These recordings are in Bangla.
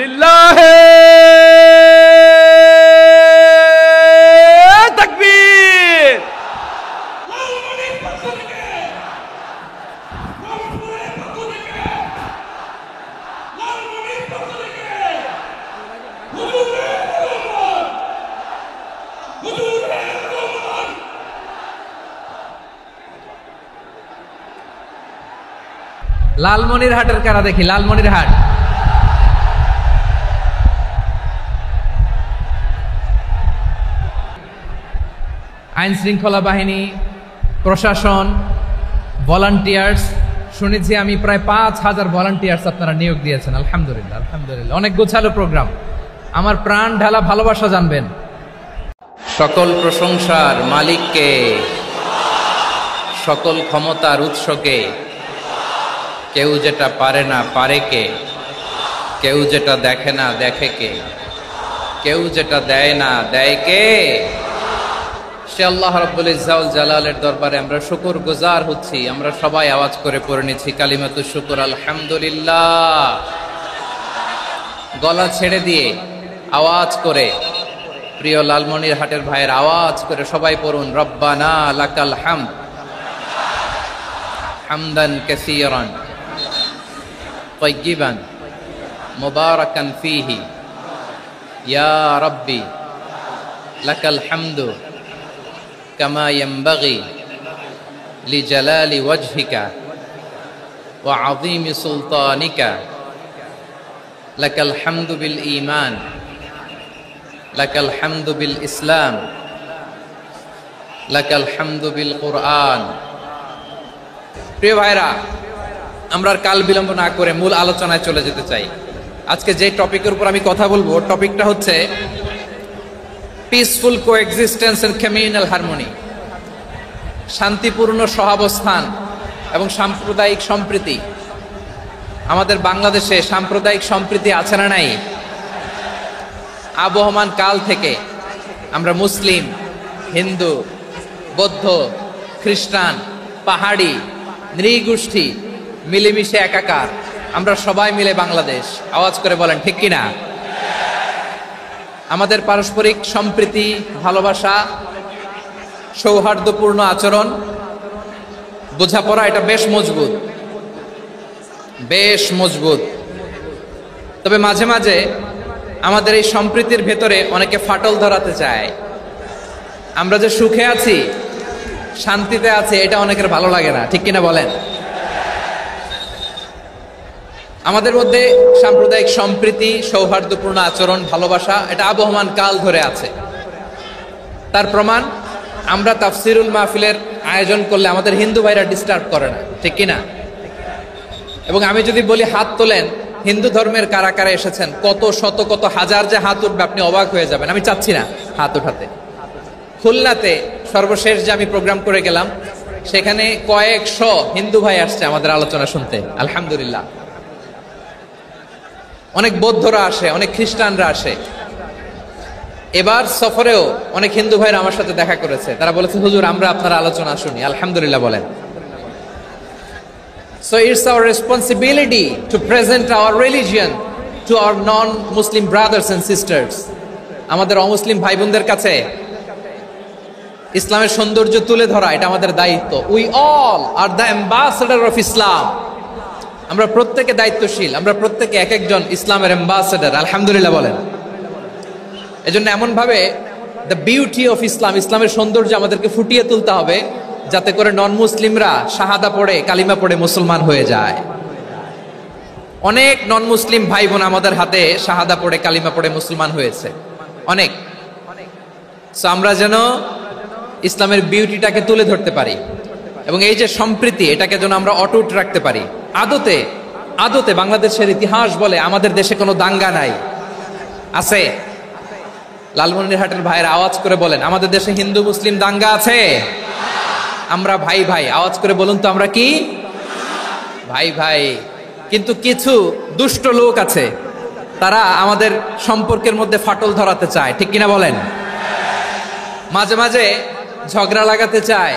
লিল্লাহে তাকবীর। লালমনিরহাটের কারা দেখি, লালমনিরহাট। আইন শৃঙ্খলা বাহিনী, প্রশাসন, ভলান্টিয়ার্স, শুনেছি আমি প্রায় 5,000 ভলান্টিয়ার্স আপনারা নিয়োগ দিয়েছেন। আলহামদুলিল্লাহ, আলহামদুলিল্লাহ, অনেক গোছালো প্রোগ্রাম। আমার প্রাণ ঢালা ভালোবাসা জানবেন। সকল প্রশংসার মালিককে, সকল ক্ষমতার উৎসকে। কেউ যেটা পারে না পারে কে, কেউ যেটা দেখে না দেখে কে, কেউ যেটা দেয় না দেয় কে। সে আল্লাহ রাব্বুল ইজ্জা ওয়াল জালালের দরবারে আমরা শুকর গুজার হচ্ছি। আমরা সবাই আওয়াজ করে পড়ে নিচ্ছি কালিমাতুশ শুকর, আলহামদুলিল্লাহ। গলা ছেড়ে দিয়ে আওয়াজ করে, প্রিয় লালমনিরহাটের ভাইয়ের আওয়াজ করে সবাই পড়ুন, রব্বানা লাকাল হামদ হামদান কাসীরান তাইয়িবান মুবারাকান ফীহি ইয়া রাব্বি লাকাল হামদু কামা ইয়ানবাগি লিজালালি ওয়াজহিকা ওয়া আযীমি সুলতানিকা লাকাল হামদু বিল ঈমান লাকাল হামদু বিল ইসলাম লাকাল হামদু বিল কুরআন। প্রিয় ভাইরা, আমরা আর কাল বিলম্ব না করে মূল আলোচনায় চলে যেতে চাই। আজকে যে টপিকের উপর আমি কথা বলবো, টপিকটা হচ্ছে peaceful coexistence and communal harmony, শান্তিপূর্ণ সহাবস্থান এবং সাম্প্রদায়িক সম্প্রীতি। আমাদের বাংলাদেশে সাম্প্রদায়িক সম্প্রীতি আছে না নাই? আবহমান কাল থেকে আমরা মুসলিম, হিন্দু, বৌদ্ধ, খ্রিস্টান, পাহাড়ি, নৃগোষ্ঠী মিলেমিশে একাকার, আমরা সবাই মিলে বাংলাদেশ। আওয়াজ করে বলেন ঠিক কিনা? আমাদের পারস্পরিক সম্প্রীতি, ভালোবাসা, সৌহার্দ্যপূর্ণ আচরণ, বোঝাপড়া, এটা বেশ মজবুত, বেশ মজবুত। তবে মাঝে মাঝে আমাদের এই সম্প্রীতির ভেতরে অনেকে ফাটল ধরাতে চায়। আমরা যে সুখে আছি, শান্তিতে আছি, এটা অনেকের ভালো লাগে না, ঠিক কিনা বলেন? আমাদের মধ্যে সাম্প্রদায়িক সম্প্রীতি, সৌহার্দ্যপূর্ণ আচরণ, ভালোবাসা, এটা আবহমান কাল ধরে আছে। তার প্রমাণ, আমরা তাফসিরুল মাহফিলের আয়োজন করলে আমাদের হিন্দু ভাইরা ডিস্টার্ব করে না, ঠিক কিনা? এবং আমি যদি বলি হাত তোলেন, হিন্দু ধর্মের কারা কারা এসেছেন, কত শত কত হাজার যে হাত উঠবে, আপনি অবাক হয়ে যাবেন। আমি চাচ্ছি না হাত উঠাতে। খুলনাতে সর্বশেষ যে আমি প্রোগ্রাম করে গেলাম, সেখানে কয়েকশো হিন্দু ভাই আসছে আমাদের আলোচনা শুনতে, আলহামদুলিল্লাহ। অনেক বৌদ্ধরা আসে, অনেক খ্রিস্টানরা আসে। এবার সফরেও অনেক হিন্দু ভাইরা আমার সাথে দেখা করেছে। তারা বলেছে, হুজুর আমরা আপনার আলোচনা শুনি, আলহামদুলিল্লাহ বলেন। So it's our responsibility to present our religion to our non-Muslim brothers and sisters. আমাদের অমুসলিম ভাই বোনদের কাছে ইসলামের সৌন্দর্য তুলে ধরা, এটা আমাদের দায়িত্ব। We all are the ambassador of Islam. আমরা প্রত্যেকে দায়িত্বশীল, আমরা প্রত্যেকে এক একজন ইসলামের অ্যাম্বাসেডর, আলহামদুলিল্লাহ বলেন। এজন্য এমন ভাবে দ্য বিউটি অফ ইসলাম, ইসলামের সৌন্দর্য আমাদেরকে ফুটিয়ে তুলতে হবে, যাতে করে নন মুসলিমরা শাহাদা পড়ে, কালিমা পড়ে মুসলমান হয়ে যায়। অনেক নন মুসলিম ভাই বোন আমাদের হাতে শাহাদা পড়ে, কালিমা পড়ে মুসলমান হয়েছে, অনেক। সো আমরা যেন ইসলামের বিউটিটাকে তুলে ধরতে পারি এবং এই যে সম্প্রীতি, এটাকে যেন আমরা অটুট রাখতে পারি। আদতে আদতে বাংলাদেশের ইতিহাস বলে আমাদের দেশে কোনো দাঙ্গা নাই, আছে? লালমনিরহাটের ভাইয়ের আওয়াজ করে বলেন, আমাদের দেশে হিন্দু মুসলিম দাঙ্গা আছে? আমরা ভাই ভাই, আওয়াজ করে বলুন তো, আমরা কি ভাই ভাই? কিন্তু কিছু দুষ্ট লোক আছে, তারা আমাদের সম্পর্কের মধ্যে ফাটল ধরাতে চায়, ঠিক কিনা বলেন? মাঝে মাঝে ঝগড়া লাগাতে চায়,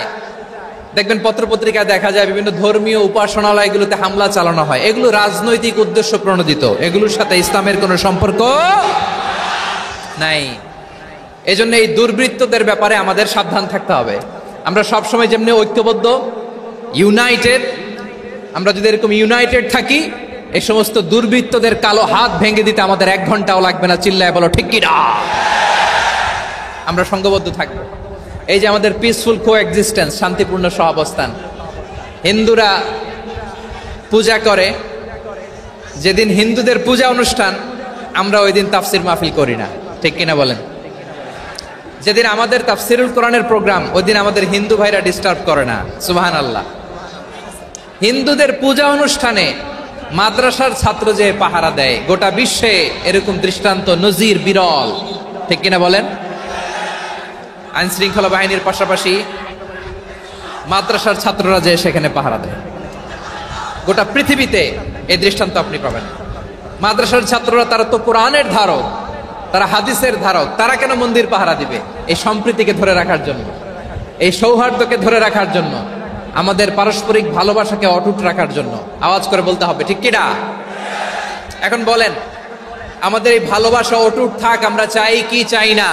দেখবেন পত্রপত্রিকায় দেখা যায় বিভিন্ন ধর্মীয় উপাসনালয়গুলোতে হামলা চালানো হয়, এগুলো রাজনৈতিক উদ্দেশ্য প্রণোদিত, এগুলোর সাথে ইসলামের কোনো সম্পর্ক নাই। এজন্য এই দুর্বৃত্তদের ব্যাপারে আমাদের সাবধান থাকতে হবে। আমরা সবসময় যেমনি ঐক্যবদ্ধ, ইউনাইটেড, আমরা যদি এরকম ইউনাইটেড থাকি, এই সমস্ত দুর্বৃত্তদের কালো হাত ভেঙে দিতে আমাদের 1 ঘন্টাও লাগবে না। চিল্লায় বলো ঠিক কি না? আমরা সংঘবদ্ধ থাকবো। এই যে আমাদের পিসফুল কোএক্সিস্টেন্স, শান্তিপূর্ণ সহাবস্থান। হিন্দুরা পূজা করে, যেদিন হিন্দুদের পূজা অনুষ্ঠান আমরা ওই দিন তাফসির মাহফিল করি না, ঠিক কিনা বলেন? যেদিন আমাদের তাফসিরুল কোরআনের প্রোগ্রাম, ওই দিন আমাদের হিন্দু ভাইরা ডিস্টার্ব করে না। সুবহানাল্লাহ। হিন্দুদের পূজা অনুষ্ঠানে মাদ্রাসার ছাত্র যে পাহারা দেয়, গোটা বিশ্বে এরকম দৃষ্টান্ত নজির বিরল, ঠিক কিনা বলেন? আইন শৃঙ্খলা বাহিনীর পাশাপাশি মাদ্রাসার ছাত্ররা যে সেখানে পাহারা দেয়, গোটা পৃথিবীতে এই দৃষ্টান্ত আপনি পাবেন। মাদ্রাসার ছাত্ররা তারা তো কোরআনের ধারক, তারা হাদিসের ধারক, তারা কেন মন্দির পাহারা দিবে? এই সম্প্রীতিকে ধরে রাখার জন্য, এই সৌহার্দ্যকে ধরে রাখার জন্য, আমাদের পারস্পরিক ভালোবাসাকে অটুট রাখার জন্য। আওয়াজ করে বলতে হবে ঠিক কিনা? এখন বলেন, আমাদের এই ভালোবাসা অটুট থাক, আমরা চাই কি চাই না?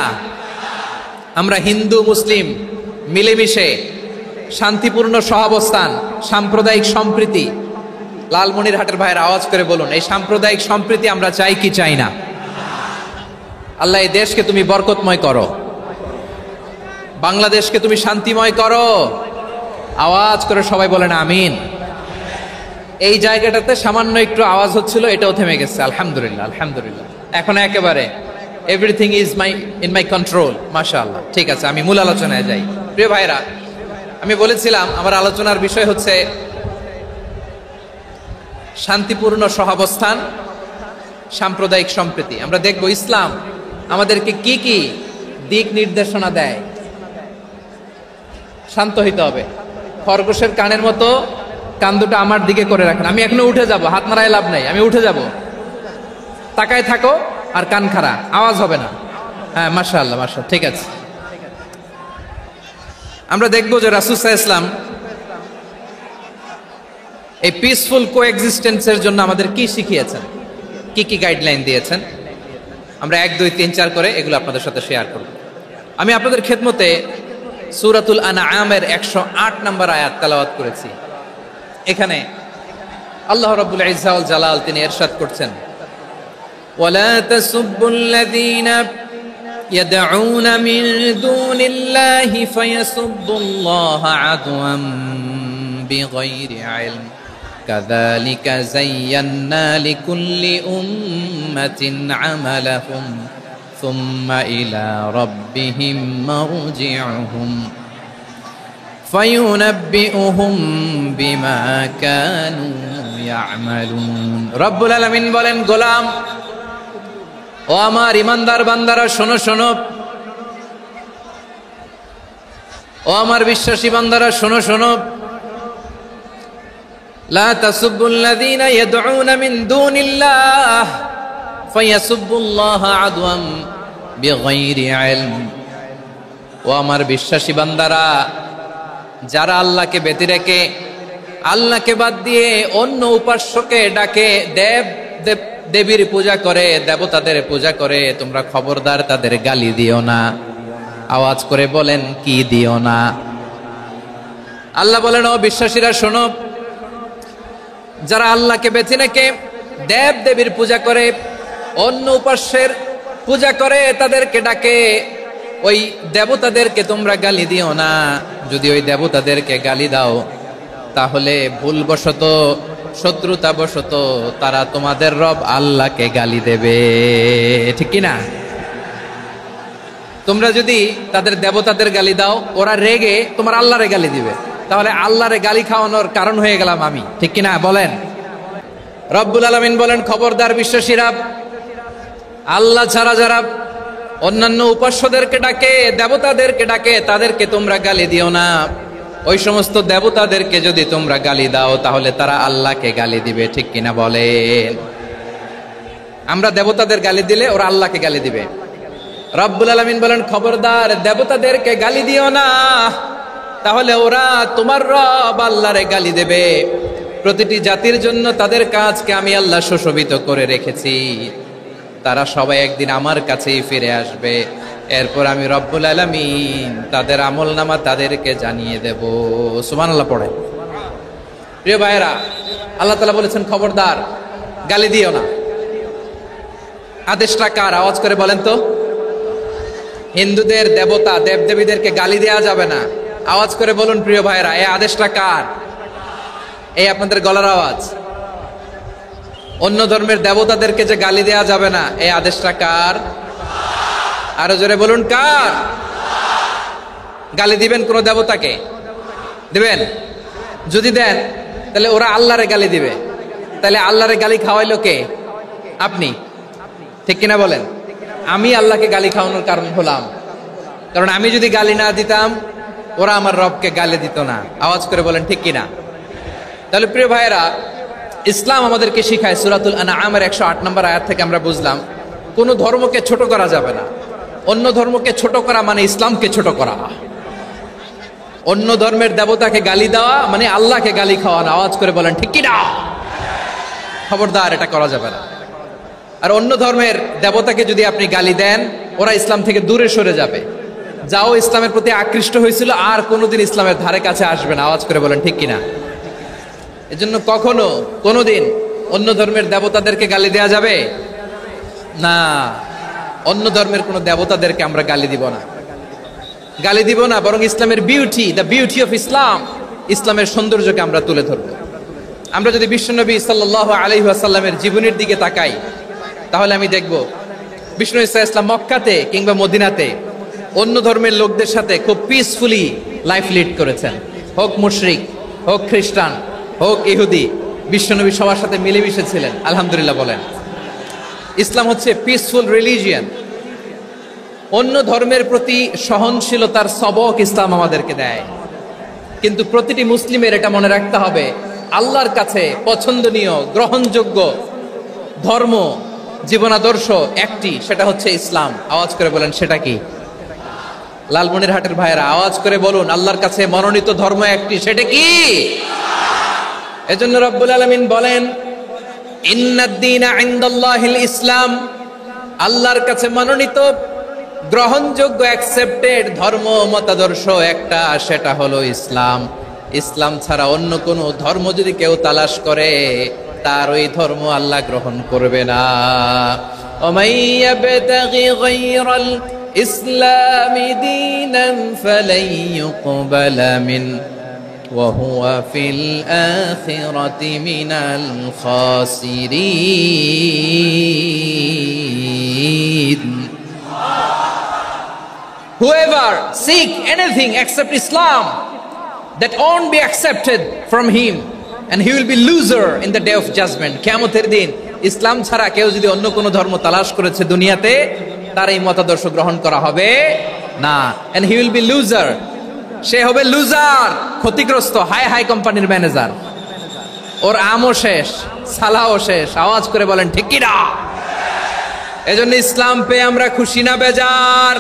আমরা হিন্দু মুসলিম মিলেমিশে শান্তিপূর্ণ সহাবস্থান, সাম্প্রদায়িক সম্প্রীতি, লালমনিরহাটের ভাইয়ের আওয়াজ করে বলুন, এই সাম্প্রদায়িক সম্প্রীতি আমরা চাই কি চাই না? আল্লাহ এই দেশকে তুমি বরকতময় করো, বাংলাদেশকে তুমি শান্তিময় করো। আওয়াজ করে সবাই বলেন আমিন। এই জায়গাটাতে সামান্য একটু আওয়াজ হচ্ছিল, এটাও থেমে গেছে। আলহামদুলিল্লাহ, আলহামদুলিল্লাহ। এখন একেবারে everything is in my control. মাশাআল্লাহ। ঠিক আছে, আমি মূল আলোচনায় যাই। প্রিয় ভাইরা, আমি বলেছিলাম আমার আলোচনার বিষয় হচ্ছে শান্তিপূর্ণ সহাবস্থান, সাম্প্রদায়িক সম্প্রীতি। আমরা দেখব ইসলাম আমাদেরকে কি কি দিক নির্দেশনা দেয়। শান্ত হইতে হবে। খরগোশের কানের মতো কান দুটো আমার দিকে করে রাখেন। আমি এখনো উঠে যাব, হাত নাড়ায় লাভ নাই, আমি উঠে যাব। তাকায় থাকো আর কান খাড়া, আওয়াজ হবে না। হ্যাঁ, মাশাআল্লাহ, মাশাআল্লাহ, ঠিক আছে। আমরা দেখবো যে রাসূল সাল্লাল্লাহু আলাইহি ওয়াসাল্লাম এই পিসফুল কোএক্সিস্টেন্সের জন্য আমাদের কি শিখিয়েছেন, কি কি গাইডলাইন দিয়েছেন। আমরা 1, 2, 3, 4 করে এগুলো আপনাদের সাথে শেয়ার করব। আমি আপনাদের খেদমতে সূরাতুল আনআমের 108 নম্বর আয়াত তেলাওয়াত করেছি। এখানে আল্লাহ রাব্বুল ইজ্জা ওয়াল জালাল তিনি ইরশাদ করছেন, ওয়ালা তাসুব্বুল্লাযীনা ইয়াদউনা মিন দুনিল্লাহি ফায়াসুব্বুল্লাহা আদওয়াম বিগাইরি ইলম কাযালিকা যায়্যান্না লিকুল্লি উম্মাতিন আমালাহুম সুম্মা ইলা রাব্বিহিম মারজিউহুম ফায়ুনাব্বিউহুম বিমা কানু ইয়ামালুন। রব্বুল আলামিন বলেন, গোলাম ও আমার ইমানদার বান্দারা শোনো শোনো, ও আমার বিশ্বাসী বান্দারা শোনো শোনো, লা তাসুব্বুল্লাযীনা ইয়াদউনা মিন দুনিল্লাহ ফায়াসুব্বুল্লাহা আদওয়াম বিগাইরি ইলম। ও আমার বিশ্বাসী বান্দারা, যারা আল্লাহকে ব্যতি রেখে, আল্লাহকে বাদ দিয়ে অন্য উপাস্যকে ডাকে, দেবীর পূজা করে, দেবতাদের পূজা করে, তোমরা খবরদার তাদের গালি দিও না। আওয়াজ করে বলেন, কি দিও না? আল্লাহ বলেন, ও বিশ্বাসীরা শোনো, যারা আল্লাহকে বেছে রেখে দেব দেবীর পূজা করে, অন্য উপাস্যের পূজা করে, তাদেরকে ডাকে, ওই দেবতাদেরকে তোমরা গালি দিও না। যদি ওই দেবতাদেরকে গালি দাও, তাহলে ভুলবশত, শত্রুতাবশত তারা তোমাদের রব আল্লাহকে গালি দেবে, ঠিক কি না? তোমরা যদি তাদের দেবতাদের গালি দাও, ওরা রেগে তোমার আল্লাহরে গালি দিবে, তাহলে আল্লাহরে গালি খাওয়ানোর কারণ হয়ে গেলাম আমি, ঠিক কি না? বলেন। রব্বুল আলামিন বলেন, খবরদার বিশ্বাসীরা, আল্লাহ ছাড়া যারা অন্যান্য উপাস্যদেরকে ডাকে, দেবতাদেরকে ডাকে, তাদেরকে তোমরা গালি দিও না। ওই সমস্ত দেবতাদেরকে যদি তোমরা গালি দাও, তাহলে তারা আল্লাহকে গালি দিবে, ঠিক কিনা বলেন? আমরা দেবতাদের গালি দিলে ওরা আল্লাহকে গালি দিবে। রব্বুল আলামিন বলেন, খবরদার দেবতাদেরকে গালি দিও না। তাহলে ওরা তোমার রব আল্লাহরে গালি দেবে। প্রতিটি জাতির জন্য তাদের কাজকে আমি আল্লাহ সুশোভিত করে রেখেছি, তারা সবাই একদিন আমার কাছেই ফিরে আসবে। এরপর আমি রব্বুল আলামিন তাদের আমলনামা তাদেরকে জানিয়ে দেব। সুবহানাল্লাহ পড়ে। প্রিয় ভাইয়েরা, আল্লাহ তাআলা বলেছেন খবরদার গালি দিও না। আদেশটা কার? আওয়াজ করে বলেন তো। হিন্দুদের দেবতা দেবদেবীদেরকে গালি দেওয়া যাবে না। আওয়াজ করে বলুন প্রিয় ভাইয়েরা, এই আদেশটা কার? এই আপনাদের গলার আওয়াজ। অন্য ধর্মের দেবতাদেরকে যে গালি দেওয়া যাবে না, এই আদেশটা কার? আরো জোরে বলুন কার? গালি দিবেন কোন দেবতাকে? দিবেন? যদি দেন তাহলে ওরা আল্লাহরে গালি দিবে, তাহলে আল্লাহরে গালি খাওয়াইলো কে? আপনি। ঠিক কিনা বলেন? আমি আল্লাহকে গালি খাওয়ানোর কারণ হলাম, কারণ আমি যদি গালি না দিতাম ওরা আমার রবকে গালি দিত না। আওয়াজ করে বলেন ঠিক কিনা? তাহলে প্রিয় ভাইয়েরা, ইসলাম আমাদেরকে শিখায়, সূরাতুল আনআমের 108 নম্বর আয়াত থেকে আমরা বুঝলাম কোন ধর্মকে ছোট করা যাবে না। অন্য ধর্মকে ছোট করা মানে ইসলামকে ছোট করা। অন্য ধর্মের দেবতাকে গালি দেওয়া মানে আল্লাহকে গালি খাওয়ানো। আওয়াজ করে বলেন ঠিক কিনা? খবরদার, এটা করা যাবে না। আর অন্য ধর্মের দেবতাকে যদি আপনি গালি দেন, ওরা ইসলাম থেকে দূরে সরে যাবে। যাও ইসলামের প্রতি আকৃষ্ট হয়েছিল আর কোনোদিন ইসলামের ধারে কাছে আসবে না। আওয়াজ করে বলেন ঠিক কিনা? এজন্য কখনো কোনোদিন অন্য ধর্মের দেবতাদেরকে গালি দেয়া যাবে না। অন্য ধর্মের কোন দেবতাদেরকে আমরা গালি দিব না, গালি দিব না, বরং ইসলামের beauty, the beauty of Islam, ইসলামের সৌন্দর্যকে আমরা তুলে ধরব। আমরা যদি বিশ্বনবী সাল্লাল্লাহু আলাইহি ওয়াসাল্লামের জীবনের দিকে তাকাই, তাহলে আমি দেখব বিষ্ণু ইসা ইসলাম মক্কাতে কিংবা মদিনাতে অন্য ধর্মের লোকদের সাথে খুব পিসফুলি লাইফ লিড করেছেন। হোক মুশরিক, হোক খ্রিস্টান, হোক ইহুদি, বিশ্বনবী সবার সাথে মিলেমিশে ছিলেন। আলহামদুলিল্লাহ বলেন। ইসলাম হচ্ছে পিসফুল রিলিজিয়ান। অন্য ধর্মের প্রতি সহনশীলতার সবক ইসলাম আমাদেরকে দেয়। কিন্তু প্রতিটি মুসলিমের এটা মনে রাখতে হবে, আল্লাহর কাছে পছন্দনীয় গ্রহণযোগ্য ধর্ম জীবনাদর্শ একটি, সেটা হচ্ছে ইসলাম। আওয়াজ করে বলেন সেটা কি? লালমনিরহাটের ভাইয়েরা আওয়াজ করে বলুন, আল্লাহর কাছে মনোনীত ধর্ম একটি, সেটা কি? এজন্য রব্বুল আলামিন বলেন, ইন্নাদ-দীনা ইনদাল্লাহিল ইসলাম, আল্লাহর কাছে মনোনীত গ্রহণযোগ্য অ্যাকসেপ্টেড ধর্ম মতাদর্শ একটা, সেটা হলো ইসলাম। ইসলাম ছাড়া অন্য কোন ধর্ম যদি কেউ তালাশ করে, তার ওই ধর্ম আল্লাহ গ্রহণ করবে না। ওমাইয়াবতাগি গায়রাল ইসলামি দীনান ফালাই ইউকবালা মিন ওয়া হুয়া ফিল আখিরাতি মিনাল খাসিরিন। Whoever seek anything except Islam, that won't be accepted from him, and he will be loser in the day of judgment. কিয়ামতের দিন ইসলাম ছাড়া কেউ যদি অন্য কোনো ধর্ম তালাশ করেছে দুনিয়াতে, তার এই মতাদর্শ গ্রহণ করা হবে না। and he will be loser, সে হবে লুজার, ক্ষতিগ্রস্ত, হাই হাই কোম্পানির ম্যানেজার। ওর আমও শেষ, সালাও শেষ। আওয়াজ করে বলেন ঠিক কি না? এজন্য ইসলাম পেয়ে আমরা খুশি না বেজার?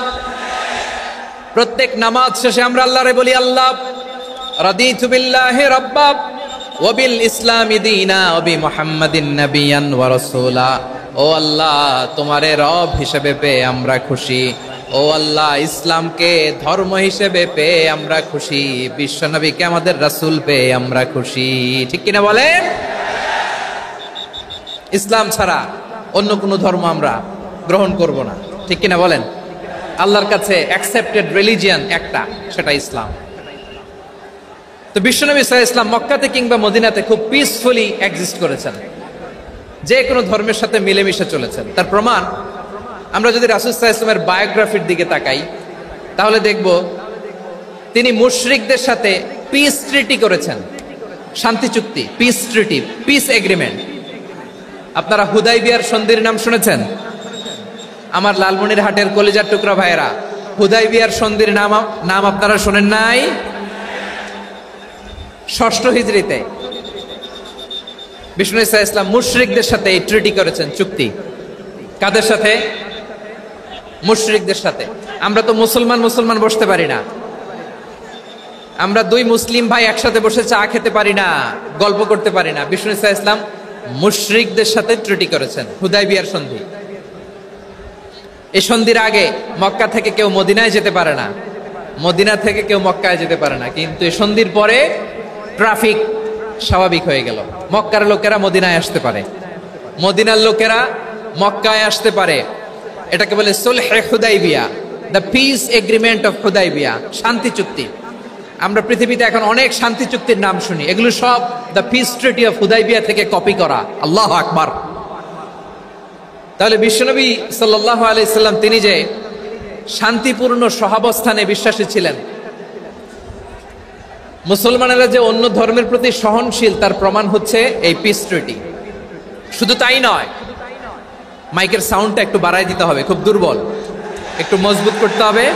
প্রত্যেক নামাজ শেষে আমরা আল্লাহরে বলি, আল্লাহ রাদিতু বিল্লাহি রাব্বা ওয়া বিল ইসলামি দীনা ওয়া বি মুহাম্মাদিন নাবিয়ান ওয়া রাসূলা। ও আল্লাহ, তোমারে রব হিসেবে পেয়ে আমরা খুশি। ও আল্লাহ, ইসলামকে ধর্ম হিসেবে পেয়ে আমরা খুশি। বিশ্বনবীকে আমাদের রাসূল পেয়ে আমরা খুশি। ঠিক কিনা বলেন? ইসলাম ছাড়া অন্য কোনো ধর্ম আমরা গ্রহণ করব না। ঠিক কিনা বলেন? আল্লাহর কাছে অ্যাকসেপ্টেড রিলিজিয়ান একটা, সেটা ইসলাম। তো বিশ্বনবী সাল্লাল্লাহু আলাইহি ওয়াসাল্লাম মক্কাতে কিংবা মদিনাতে খুব পিসফুলি এক্সিস্ট করেছেন, যে কোনো ধর্মের সাথে মিলেমিশে চলেছেন। তার প্রমাণ আমরা যদি রাসূল সাল্লাল্লাহু আলাইহি ওয়াসাল্লামের বায়োগ্রাফির দিকে তাকাই, তাহলে দেখব তিনি মুশরিকদের সাথে পিস ট্রিটি করেছেন, শান্তি চুক্তি, পিস ট্রিটি, পিস এগ্রিমেন্ট। আপনারা হুদাইবিয়ার সন্ধির নাম শুনেছেন? আমার লালমনিরহাটের কলিজার টুকরা ভাইয়েরা, হুদাইবিয়ার সন্ধির নাম আপনারা শোনেন নাই? 6ষ্ঠ হিজরিতে বিষ্ণু ঈসা ইসলাম মুশরিকদের সাথে এই ট্রিটি করেছেন, চুক্তি। কাদের সাথে? মুশরিকদের সাথে। আমরা তো মুসলমান বসতে পারি না। আমরা দুই মুসলিম ভাই একসাথে বসে চা খেতে পারি না, গল্প করতে পারি না। বিষ্ণু ইসলাম মুশরিকদের সাথে ট্রিটি করেছেন, হুদাইবিয়ার সন্ধি। এই সন্ধির আগে মক্কা থেকে কেউ মদিনায় যেতে পারে না, মদিনা থেকে কেউ মক্কায় যেতে পারে না। কিন্তু এই সন্ধির পরে ট্রাফিক স্বাভাবিক হয়ে গেল। মক্কার লোকেরা মদিনায় আসতে পারে, মদিনার লোকেরা মক্কায় আসতে পারে। এটাকে বলে সুলহে হুদাইবিয়া, the peace agreement of Hudaybiyyah, শান্তি চুক্তি। আমরা পৃথিবীতে এখন অনেক শান্তি চুক্তির নাম শুনি, এগুলো সব the piece treaty of Hudaibiya থেকে কপি করা। আল্লাহু আকবার। তাহলে বিশ্বনবী সাল্লাল্লাহু আলাইহি সাল্লাম তিনি যে শান্তিপূর্ণ সহাবস্থানে বিশ্বাসী ছিলেন, মুসলমানেরা যে অন্য ধর্মের প্রতি সহনশীল তার প্রমাণ হচ্ছে এই পিস ট্রিটি। শুধু তাই নয়, মাইকের সাউন্ডটা একটু বাড়াই দিতে হবে, খুব দুর্বল, একটু মজবুত করতে হবে,